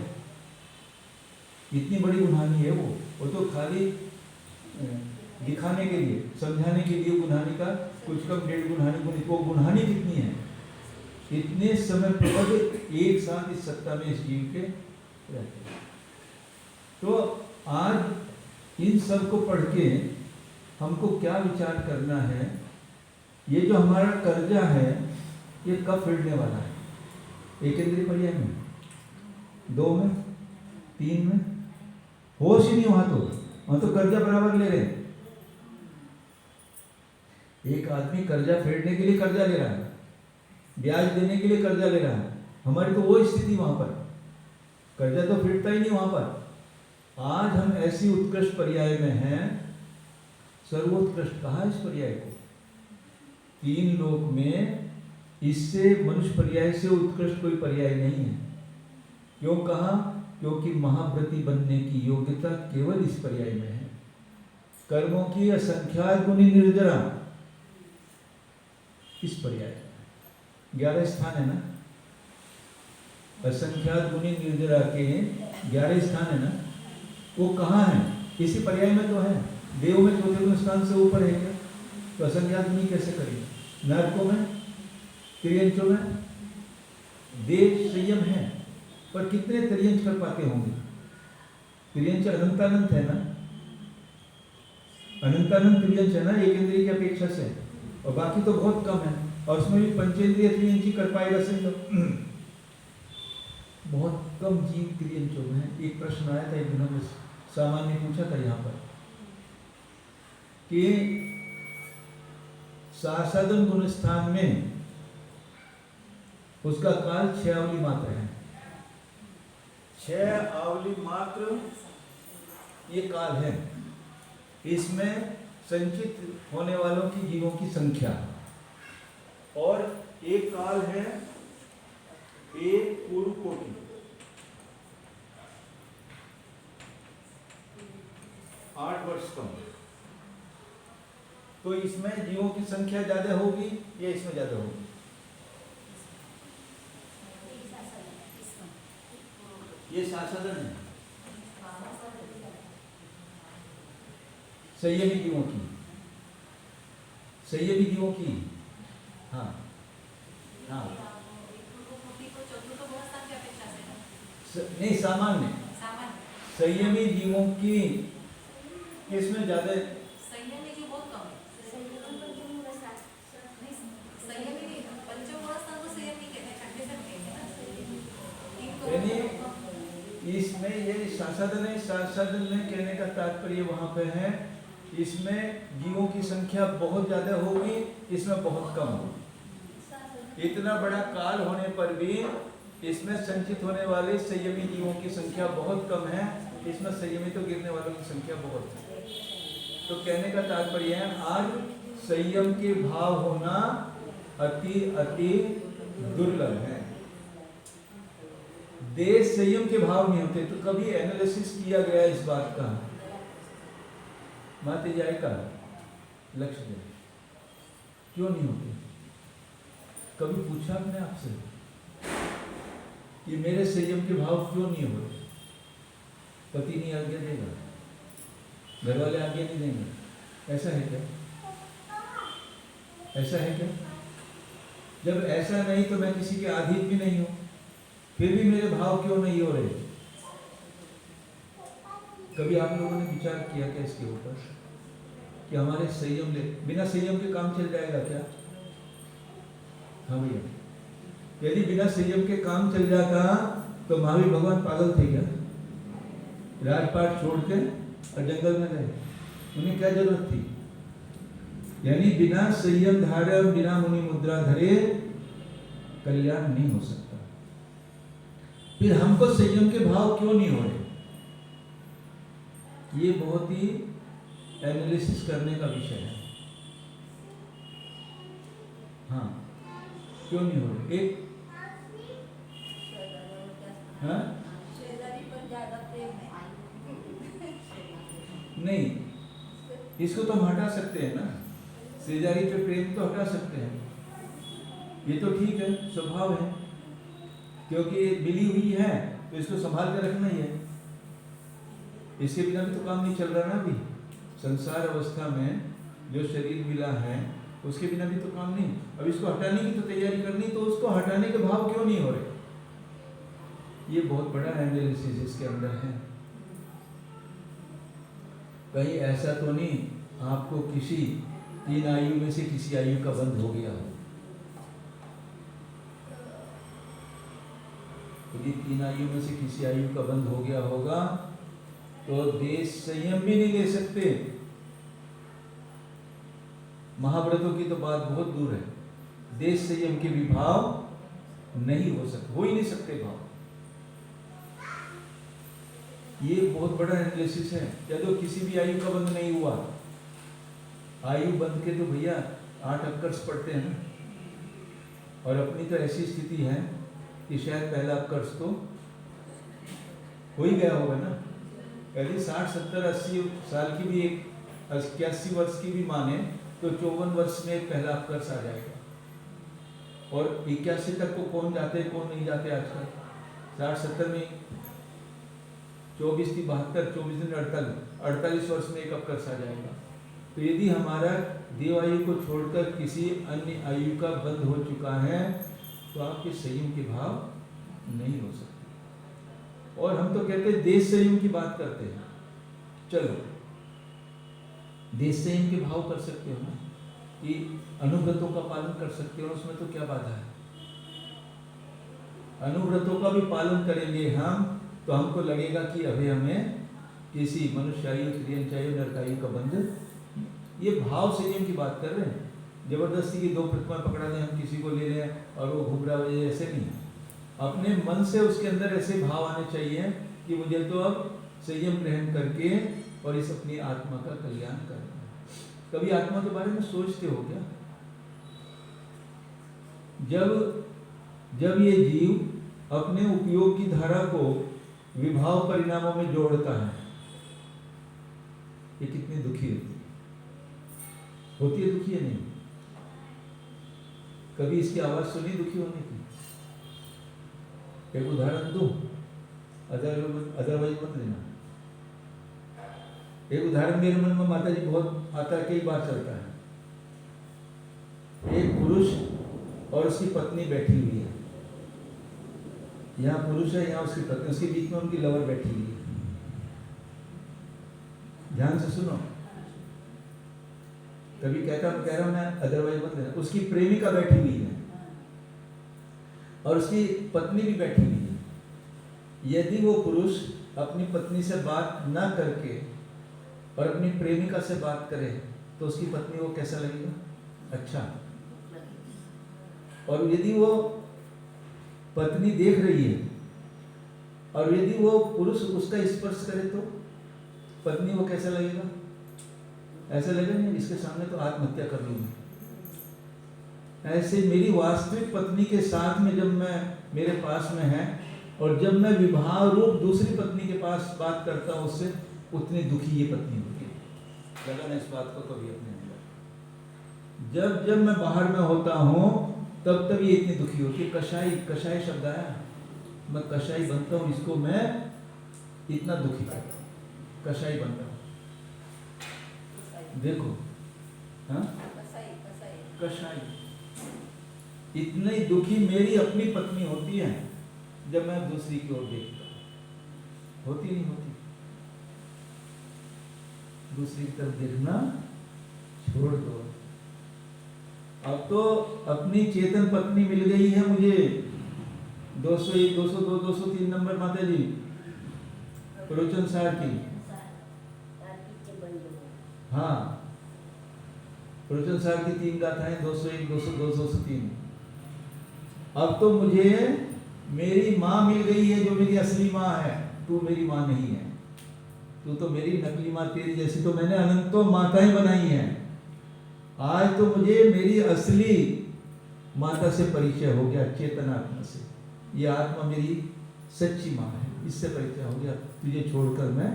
इतनी बड़ी गुणहानि है वो तो खाली दिखाने के लिए, समझाने के लिए गुणहानि का कुछ कम 1.5 गुणहानि गुणित, वो गुणहानि कितनी है, इतने समय प्रबल एक साथ इस सत्ता में इस जीव के रहते हैं। तो आज इन सब को पढ़ के हमको क्या विचार करना है, ये जो हमारा कर्जा है ये कब फिरने वाला है, एक इंद्रिय पर्याय में, 2 में, 3 में, होश ही नहीं, वहां तो कर्जा बराबर ले रहे हैं। एक आदमी कर्जा फेरने के लिए कर्जा ले रहा है, ब्याज देने के लिए कर्जा ले रहा है, हमारी तो वो स्थिति वहां पर, कर्जा तो फिरता ही नहीं वहां पर। आज हम ऐसी उत्कृष्ट पर्याय में हैं, सर्वोत्कृष्ट कहा इस पर्याय को, 3 लोक में इससे मनुष्य पर्याय से उत्कृष्ट कोई पर्याय नहीं है। क्यों कहा? क्योंकि महाव्रती बनने की योग्यता केवल इस पर्याय में है। कर्मों की असंख्यात गुणी निर्जरा इस पर्याय 11 स्थान है ना, असंख्यात गुणी निर्जरा के 11 स्थान है ना, वो कहाँ है? इसी पर्याय में तो है। देव में चौथे गुण स्थान से ऊपर है क्या? तो असंख्यात गुणी कैसे करेंगे? नरकों में, त्रियंचों में देव संयम है, पर कितने त्रियंच कर पाते होंगे? त्रियंच अनंतानंत है ना, अनंतानंत त्रियंच है ना, एक इंद्रिय की अपेक्षा से, और बाकी तो बहुत कम है, और उसमें भी पंचेंद्रिय त्रियंची कर पाएगा संयम, बहुत कम जीव त्रियंचों में है। एक प्रश्न आया था एक दिन, हमने सामान्य पूछा था यहाँ पर कि सासादन गुण स्थान में उसका काल 6 आवली मात्र है, 6 आवली मात्र ये काल है। इसमें संचित होने वालों की जीवों की संख्या, और एक काल है एक पूर्व कोटि, 8 वर्ष कम। तो इसमें जीवों की संख्या ज्यादा होगी या इसमें ज्यादा होगी? ये साधन है संयमी जीवों की, संयमी जीवों की, हाँ हाँ, नहीं सामान्य, संयमी जीवों की इसमें ज्यादा, संयमी जी बहुत कम है, संयमी पंचम गुण स्थान को संयम नहीं कहते, छठे से कहते हैं यानी इसमें ये साधन है। साधन में कहने का तात्पर्य वहां पे है, इसमें जीवों की संख्या बहुत ज्यादा होगी, इसमें बहुत कम होगी। इतना बड़ा काल होने पर भी इसमें संचित होने वाले संयमी जीवों की संख्या बहुत कम है, इसमें संयमित तो गिरने वालों की संख्या बहुत है। तो कहने का तात्पर्य है, आज संयम के भाव होना अति अति दुर्लभ है। देश संयम के भाव नहीं होते। तो कभी एनालिसिस किया गया इस बात का, माते जाए का लक्ष्य दे, क्यों नहीं होते? कभी पूछा आपने आपसे? कि मेरे संयम के भाव क्यों नहीं हो रहे? पति नहीं आज्ञा देगा, घर वाले आज्ञा नहीं देंगे, ऐसा है क्या? ऐसा है क्या? जब ऐसा नहीं तो मैं किसी के अधीन भी नहीं हूं, फिर भी मेरे भाव क्यों नहीं हो रहे? कभी आप लोगों ने विचार किया क्या इसके ऊपर कि हमारे संयम ले बिना संयम के काम चल जाएगा क्या? हाँ भैया, यदि बिना संयम के काम चल जाता तो महावीर भगवान पागल थे क्या? राजपाट छोड़ के और जंगल में गए, उन्हें क्या जरूरत थी? यानी बिना संयम धारे, बिना मुनि मुद्रा धरे कल्याण नहीं हो सकता। फिर हमको संयम के भाव क्यों नहीं हो रहे? ये बहुत ही एनालिसिस करने का विषय है। हाँ, क्यों नहीं हो रहे? एक हाँ? नहीं, इसको तो हम हटा सकते हैं ना, सेजारी पे प्रेम तो हटा सकते हैं, ये तो ठीक है, स्वभाव है, क्योंकि मिली हुई है तो इसको संभाल कर रखना ही है। इसके बिना भी तो काम नहीं चल रहा ना। अभी संसार अवस्था में जो शरीर मिला है उसके बिना भी तो काम नहीं। अब इसको हटाने की तो तैयारी करनी, तो उसको हटाने के भाव क्यों नहीं हो रहे? ये बहुत बड़ा एनालिसिस इसके अंदर है। कहीं ऐसा तो नहीं आपको किसी 3 आयु में से किसी आयु का बंध हो गया हो? यदि 3 आयु में से किसी आयु का बंध हो गया होगा तो देश संयम भी नहीं ले सकते। महाव्रतों की तो बात बहुत दूर है, देश संयम के भी भाव नहीं हो सकते, हो ही नहीं सकते भाव। ये बहुत बड़ा एनालिसिस है। यदि किसी भी आयु का बंध नहीं हुआ, आयु बंध के तो भैया 8 अक्कर्ष पढ़ते हैं ना, और अपनी तो ऐसी स्थिति है कि शायद पहला अक्कर्ष तो हो ही गया होगा ना। यदि 60, 70, 80 साल की भी, एक 81 वर्ष की भी माने तो 54 वर्ष में पहला अक्कर्ष आ जाएगा। और 81 तक को कौन जाते कौन नहीं जाते आजकल? 60, 70 में 24 की 72, 24 दिन 48 वर्ष में एक अक्कर्ष आ जाएगा। तो यदि हमारा देव आयु को छोड़कर किसी अन्य आयु का बंध हो चुका है तो आपके संयम के भाव नहीं हो सकते। और हम तो कहते हैं देश संयम की बात करते हैं, चलो देश संयम के भाव कर सकते हो ना, कि अनुव्रतों का पालन कर सकते हो, उसमें तो क्या बाधा है? अनुव्रतों का भी पालन करेंगे हम तो हमको लगेगा कि अभी हमें किसी मनुष्य आयु, त्रियन आयु, नरकायु का बंध, ये भाव संयम की बात कर रहे हैं। जबरदस्ती की 2 प्रतिमा पकड़ा दें, हम किसी को ले लें और वो घूम रहा है, ऐसे नहीं। अपने मन से उसके अंदर ऐसे भाव आने चाहिए कि मुझे तो अब संयम ग्रहण करके और इस अपनी आत्मा का कल्याण करना है। कभी आत्मा के बारे में सोचते हो क्या? जब ये जीव अपने उपयोग की धारा को विभाव परिणामों में जोड़ता है, ये कितनी दुखी होती है दुखी है नहीं? कभी इसकी आवाज सुनी दुखी होने की? एक उदाहरण दूं, अदरवाइज मत लेना। एक उदाहरण मेरे मन में माता जी बहुत आता है, कई बार चलता है। एक पुरुष और उसकी पत्नी बैठी हुई है, यहाँ पुरुष है, यहाँ उसकी पत्नी, उसके बीच में उनकी लवर बैठी हुई है। ध्यान से सुनो, कभी कह रहा हूं मैं, अदरवाइज मत लेना। उसकी प्रेमिका बैठी हुई है और उसकी पत्नी भी बैठी हुई है। यदि वो पुरुष अपनी पत्नी से बात ना करके और अपनी प्रेमिका से बात करे तो उसकी पत्नी को कैसा लगेगा? अच्छा। और यदि वो पत्नी देख रही है और यदि वो पुरुष उसका स्पर्श करे तो पत्नी को कैसा लगेगा? ऐसा लगेगा नहीं, इसके सामने तो आत्महत्या कर लूंगी। ऐसे मेरी वास्तविक पत्नी के साथ में जब मैं मेरे पास में है और जब मैं विवाह रूप दूसरी पत्नी के पास बात करता हूँ उससे, उतनी दुखी ये पत्नी होती है। लगा ना इस बात को कभी अपने अंदर? जब मैं बाहर में होता हूँ तब ये इतनी दुखी होती है। कषाय शब्द आया, मैं कसाई बनता हूँ, इसको मैं इतना दुखी करता हूँ, कसाई बनता हूँ। देखो, हाँ, कसाई इतनी दुखी मेरी अपनी पत्नी होती है जब मैं दूसरी की ओर देखता हूँ। होती नहीं होती? दूसरी की तरफ देखना छोड़ दो। अब तो अपनी चेतन पत्नी मिल गई है मुझे, 201, 202, 203 नंबर माता जी, प्रवचन सार की। हाँ, प्रवचन सार की 3 गाथाएं, 201, 202, 203। अब तो मुझे मेरी माँ मिल गई है जो मेरी असली माँ है। तू मेरी माँ नहीं है, तू तो मेरी नकली माँ, तेरी जैसी तो मैंने अनंतों माताएं बनाई हैं। आज तो मुझे मेरी असली माता से परिचय हो गया, चेतन आत्मा से। ये आत्मा मेरी सच्ची माँ है, इससे परिचय हो गया। तुझे छोड़कर मैं,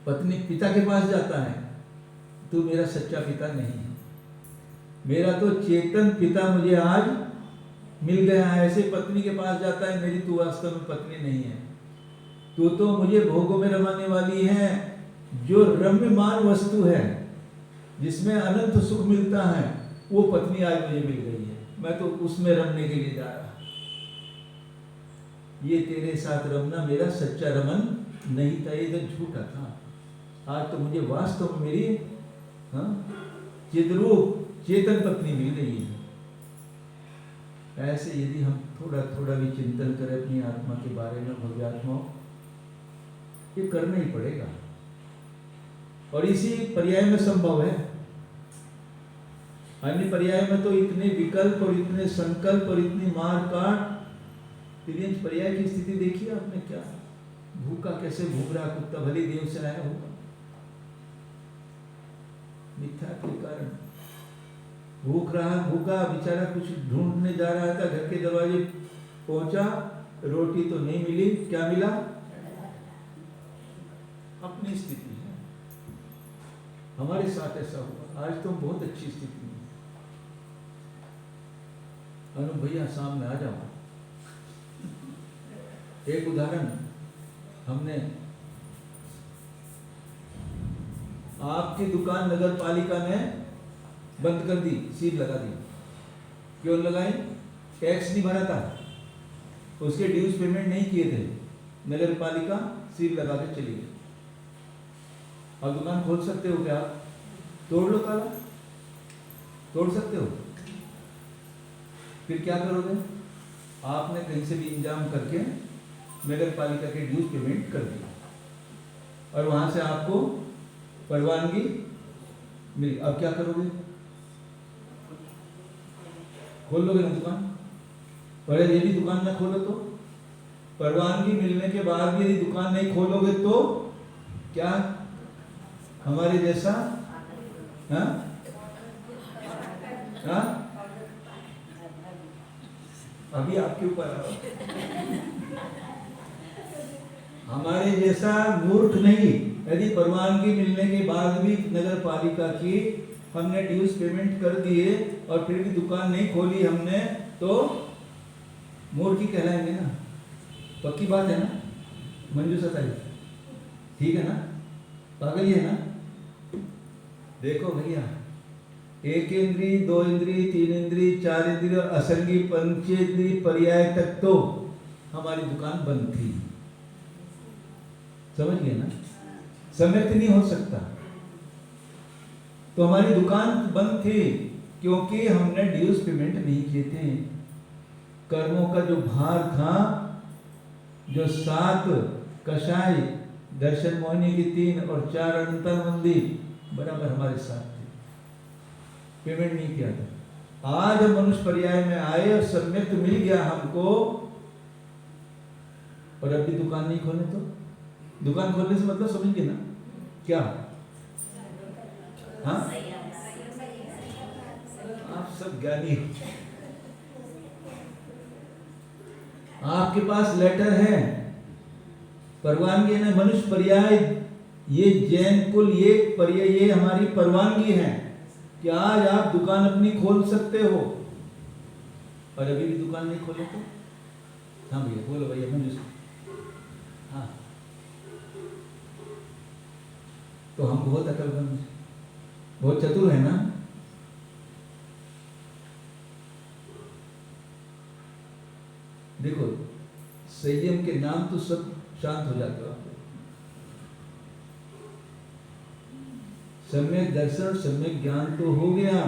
पत्नी पिता के पास जाता है, तू मेरा सच्चा पिता नहीं है। मेरा तो चेतन पिता मुझे आज मिल गया है। ऐसे पत्नी के पास जाता है, मेरी तू वास्तव में पत्नी नहीं है, तू तो मुझे भोगों में रमाने वाली है। जो रम्यमान वस्तु है, जिसमें अनंत सुख मिलता है, वो पत्नी आज मुझे मिल गई है। मैं तो उसमें रमने के लिए जा रहा। ये तेरे साथ रमना मेरा सच्चा रमन नहीं था, ये तो झूठा था। आज तो मुझे वास्तव में मेरी चिद्रूप चेतन पत्नी मिल गई है। ऐसे यदि हम थोड़ा थोड़ा भी चिंतन करें अपनी आत्मा के बारे में, भव्यात्मा, ये करना ही पड़ेगा। और इसी पर्याय में संभव है। अन्य पर्याय में तो इतने विकल्प और इतने संकल्प और इतनी मार काट। तिर्यंच पर्याय की स्थिति देखिए आपने, क्या भूखा कैसे भूख रहा कुत्ता, भले देव से आया होगा, मिथ्या के कारण भूख रहा, भूखा बेचारा कुछ ढूंढने जा रहा था, घर के दरवाजे पहुंचा, रोटी तो नहीं मिली, क्या मिला? अपनी स्थिति है। हमारे साथ ऐसा हुआ। आज तो बहुत अच्छी स्थिति में। अनु भैया सामने आ जाओ। एक उदाहरण, हमने आपकी दुकान नगर पालिका ने बंद कर दी, सील लगा दी। क्यों लगाई? टैक्स नहीं भरा था, उसके ड्यूज पेमेंट नहीं किए थे, नगर पालिका सील लगा के चली गई। अब दुकान खोल सकते हो क्या? तोड़ लो ताला, तोड़ सकते हो। फिर क्या करोगे? आपने कहीं से भी इंतजाम करके नगर पालिका के ड्यूज पेमेंट कर दिया और वहां से आपको परवानगी मिली। अब क्या करोगे? खोल लोगे ना दुकान? और यदि दुकान ना खोलो तो? परवानगी मिलने के बाद भी यदि दुकान नहीं खोलोगे तो क्या हमारे जैसा? हाँ? हाँ? अभी आपके ऊपर हमारे जैसा मूर्ख नहीं, यदि परवानगी मिलने के बाद भी नगर पालिका की हमने ड्यूज पेमेंट कर दिए और फिर भी दुकान नहीं खोली हमने, तो मूर्ख ही कहलाएंगे ना। पक्की बात है ना मंजू सताई? ठीक है ना? पागल ही है ना? देखो भैया, 1 इंद्री, 2 इंद्री, 3 इंद्री, 4 इंद्री और असंगी पंचेंद्री पर्याय तक तो हमारी दुकान बंद थी। समझ गए ना? सम्यक्त नहीं हो सकता। तो हमारी दुकान बंद थी क्योंकि हमने ड्यूज पेमेंट नहीं किए थे। कर्मों का जो भार था, जो 7 कषाय, दर्शन मोहिनी की 3 और 4 अंतर मंदिर बराबर हमारे साथ थे, पेमेंट नहीं किया था। आज हम मनुष्य पर्याय में आए और सम्यक्त मिल गया हमको, और अभी दुकान नहीं खोले तो? दुकान खोलने से मतलब समझिए ना क्या? हाँ, आप सब ज्ञानी, आपके पास लेटर है, परवानगी है ना, मनुष्य पर्याय, ये जैन कुल, ये पर्याय, ये हमारी परवानगी है कि आज आप दुकान अपनी खोल सकते हो। और अभी भी दुकान नहीं खोले तो हाँ भैया बोलो भैया मंजू। हाँ तो हम बहुत अकलमंद, बहुत चतुर है ना। देखो संयम के नाम तो सब शांत हो जाते हो आप। सम्यक दर्शन सम्यक ज्ञान तो हो गया,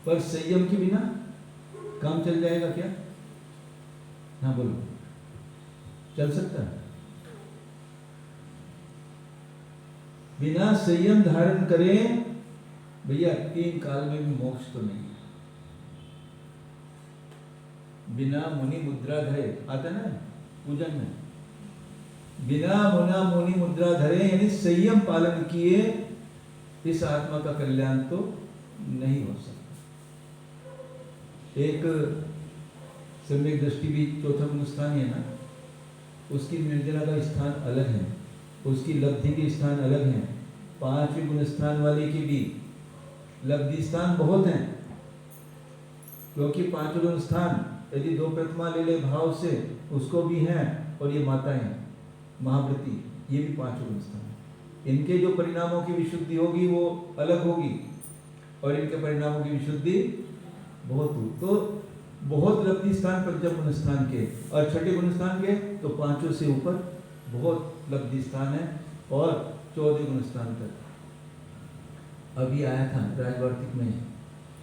पर संयम के बिना काम चल जाएगा क्या? हाँ बोलो, चल सकता है? बिना संयम धारण करें भैया 3 काल में भी मोक्ष तो नहीं है। बिना मुनि मुद्रा धरे आता ना पूजन में, बिना मुनि मुद्रा धरे यानी संयम पालन किए इस आत्मा का कल्याण तो नहीं हो सकता। एक सम्यक दृष्टि भी चौथा गुण स्थान है ना, उसकी निर्जला का स्थान अलग है, उसकी लब्धि के स्थान अलग हैं। 5वें गुण स्थान वाले की भी लब्धि स्थान बहुत हैं, क्योंकि 5 गुण स्थान यदि 2 प्रतिमा ले ले भाव से उसको भी हैं, और ये माताएं महाव्रती ये भी 5 गुण स्थान। इनके जो परिणामों की विशुद्धि होगी वो अलग होगी, और इनके परिणामों की विशुद्धि बहुत हो। तो बहुत लब्धि स्थान 5 गुण स्थान के, और 6ठे गुण स्थान के तो 5 से ऊपर बहुत लब्धि स्थान है, और 14 गुण स्थान तक। अभी आया था राजवार्तिक में,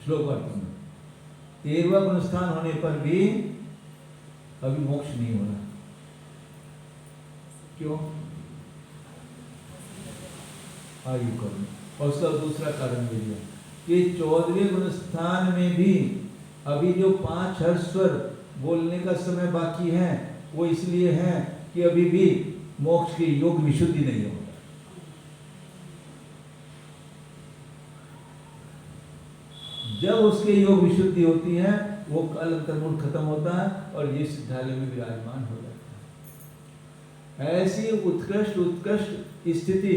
श्लोक वार्तिक में 13वां गुण स्थान होने पर भी अभी मोक्ष नहीं हो रहा। क्यों? आयु कर्म। और उसका दूसरा कारण ये है कि 14वें गुण स्थान में भी अभी जो 5 हर्ष स्वर बोलने का समय बाकी है, वो इसलिए है कि अभी भी मोक्ष की योग विशुद्धि नहीं हो। जब उसके योग विशुद्धि होती है वो काल अंतर्मुख खत्म होता है और ये सिद्धालय में विराजमान हो जाता है। ऐसी उत्कृष्ट स्थिति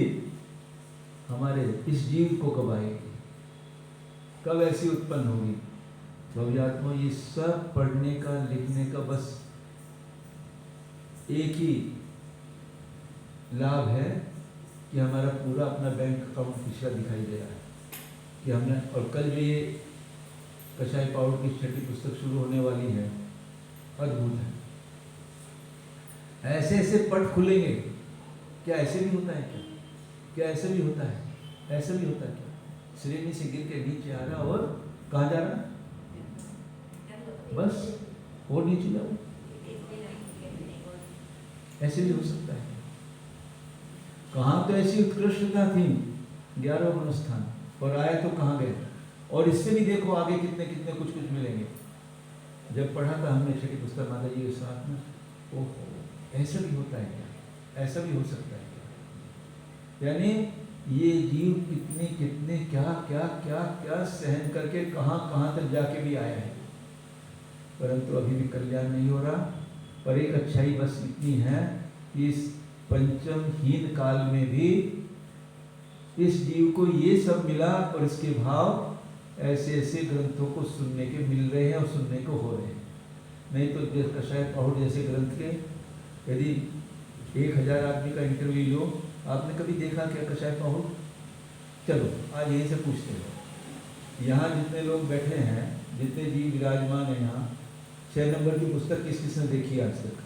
हमारे इस जीव को कब आएगी, कब ऐसी उत्पन्न होगी? भव्यात्मा ये सब पढ़ने का लिखने का बस एक ही लाभ है कि हमारा पूरा अपना बैंक अकाउंट पिछला दिखाई दे रहा है कि हमने। और कल जो ये कषाय पाउडर की 6ठी पुस्तक शुरू होने वाली है, अद्भुत है। ऐसे ऐसे पट खुलेंगे। क्या ऐसे भी होता है? क्या ऐसे भी होता है? ऐसे भी होता है क्या? श्रेणी से गिर के नीचे आ रहा और कहाँ जा रहा? बस और नीचे जाओ। ऐसे भी हो सकता है। कहाँ तो ऐसी उत्कृष्टता थी 11वां गुण स्थान, और आए तो कहाँ गए? और इससे भी देखो आगे कितने कितने कुछ कुछ मिलेंगे। जब पढ़ा था हमने 6ठी पुस्तक माता जी के साथ में, ओहो ऐसा भी होता है क्या? ऐसा भी हो सकता है क्या? यानी ये जीव कितने कितने क्या क्या क्या क्या सहन करके कहाँ कहाँ तक जाके भी आया है, परंतु अभी भी कल्याण नहीं हो रहा। पर एक अच्छाई बस इतनी है कि इस पंचम हीन काल में भी इस जीव को ये सब मिला, और इसके भाव ऐसे ऐसे ग्रंथों को सुनने के मिल रहे हैं और सुनने को हो रहे हैं। नहीं तो कषाय पाउडर जैसे ग्रंथ के यदि 1000 आदमी का इंटरव्यू लो, आपने कभी देखा क्या कषाय पाउडर? चलो आज यहीं से पूछते हैं। यहाँ जितने लोग बैठे हैं, जितने जीव विराजमान है यहाँ, 6 नंबर की पुस्तक किस किसने देखी आज तक?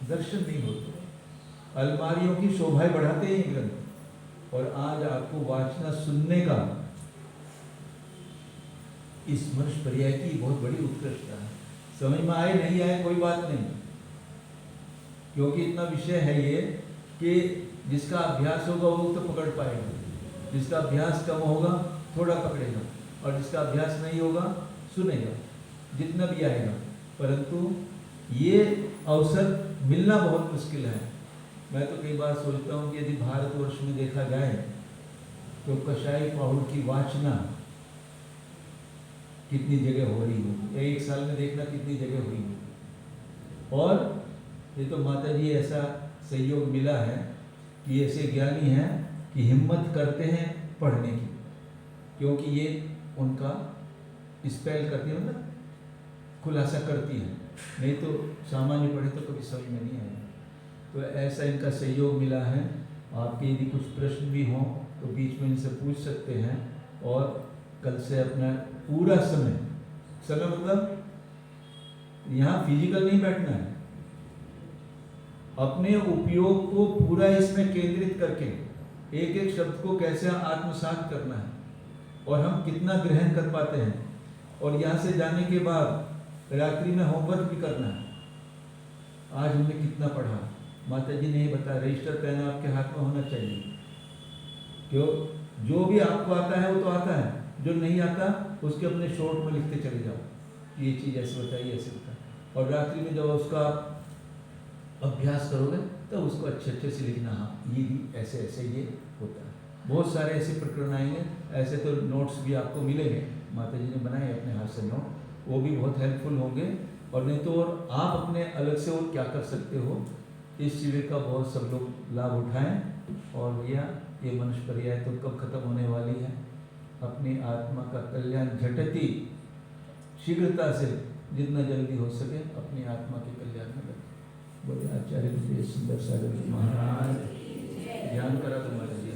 दर्शन नहीं होते। अलमारियों की शोभाएं बढ़ाते हैं ग्रंथ, और आज आपको वाचना सुनने का इस मनुष्य पर्याय की बहुत बड़ी उत्कृष्टता है। समझ में आए नहीं आए कोई बात नहीं, क्योंकि इतना विषय है ये कि जिसका अभ्यास होगा वो तो पकड़ पाएगा, जिसका अभ्यास कम होगा थोड़ा पकड़ेगा, और जिसका अभ्यास नहीं होगा सुनेगा जितना भी आएगा। परंतु ये अवसर मिलना बहुत मुश्किल है। मैं तो कई बार सोचता हूँ कि यदि भारतवर्ष में देखा जाए तो कषाय पाउडर की वाचना कितनी जगह हो रही होगी, एक साल में देखना कितनी जगह हुई होगी। और ये तो माता जी ऐसा सहयोग मिला है कि ऐसे ज्ञानी हैं कि हिम्मत करते हैं पढ़ने की, क्योंकि ये उनका स्पेल करते हैं, मतलब खुलासा करती हैं, नहीं तो सामान्य पढ़े तो कभी समझ में नहीं आएगा। तो ऐसा इनका सहयोग मिला है। आपके यदि कुछ प्रश्न भी हों तो बीच में इनसे पूछ सकते हैं, और कल से अपना पूरा समय मतलब यहाँ फिजिकल नहीं बैठना है, अपने उपयोग को पूरा इसमें केंद्रित करके एक एक शब्द को कैसे आत्मसात करना है और हम कितना ग्रहण कर पाते हैं, और यहाँ से जाने के बाद रात्रि में होमवर्क भी करना है। आज हमने कितना पढ़ा, माता जी ने ये बताया, रजिस्टर पेन आपके हाथ में होना चाहिए। क्यों? जो भी आपको आता है वो तो आता है, जो नहीं आता उसके अपने शॉर्ट में लिखते चले जाओ, ये चीज़ ऐसे बताइए, ऐसे बताइए। और रात्रि में जब उसका अभ्यास करोगे तो उसको अच्छे अच्छे से लिखना, हाँ ये भी ऐसे ऐसे ये होता है। बहुत सारे ऐसे प्रकरण आएंगे, ऐसे तो नोट्स भी आपको मिलेंगे, माता जी ने बनाए अपने हाथ से नोट, वो भी बहुत हेल्पफुल होंगे। और नहीं तो और आप अपने अलग से और क्या कर सकते हो, इस शिविर का बहुत सब लोग लाभ उठाएं। और भैया ये मनुष्य पर्याय तो कब खत्म होने वाली है, अपनी आत्मा का कल्याण झटती शीघ्रता से जितना जल्दी हो सके अपनी आत्मा के कल्याण में लगे। बोले आचार्य सुंदर सागर महाराज ध्यान करा तुम्हारे लिए।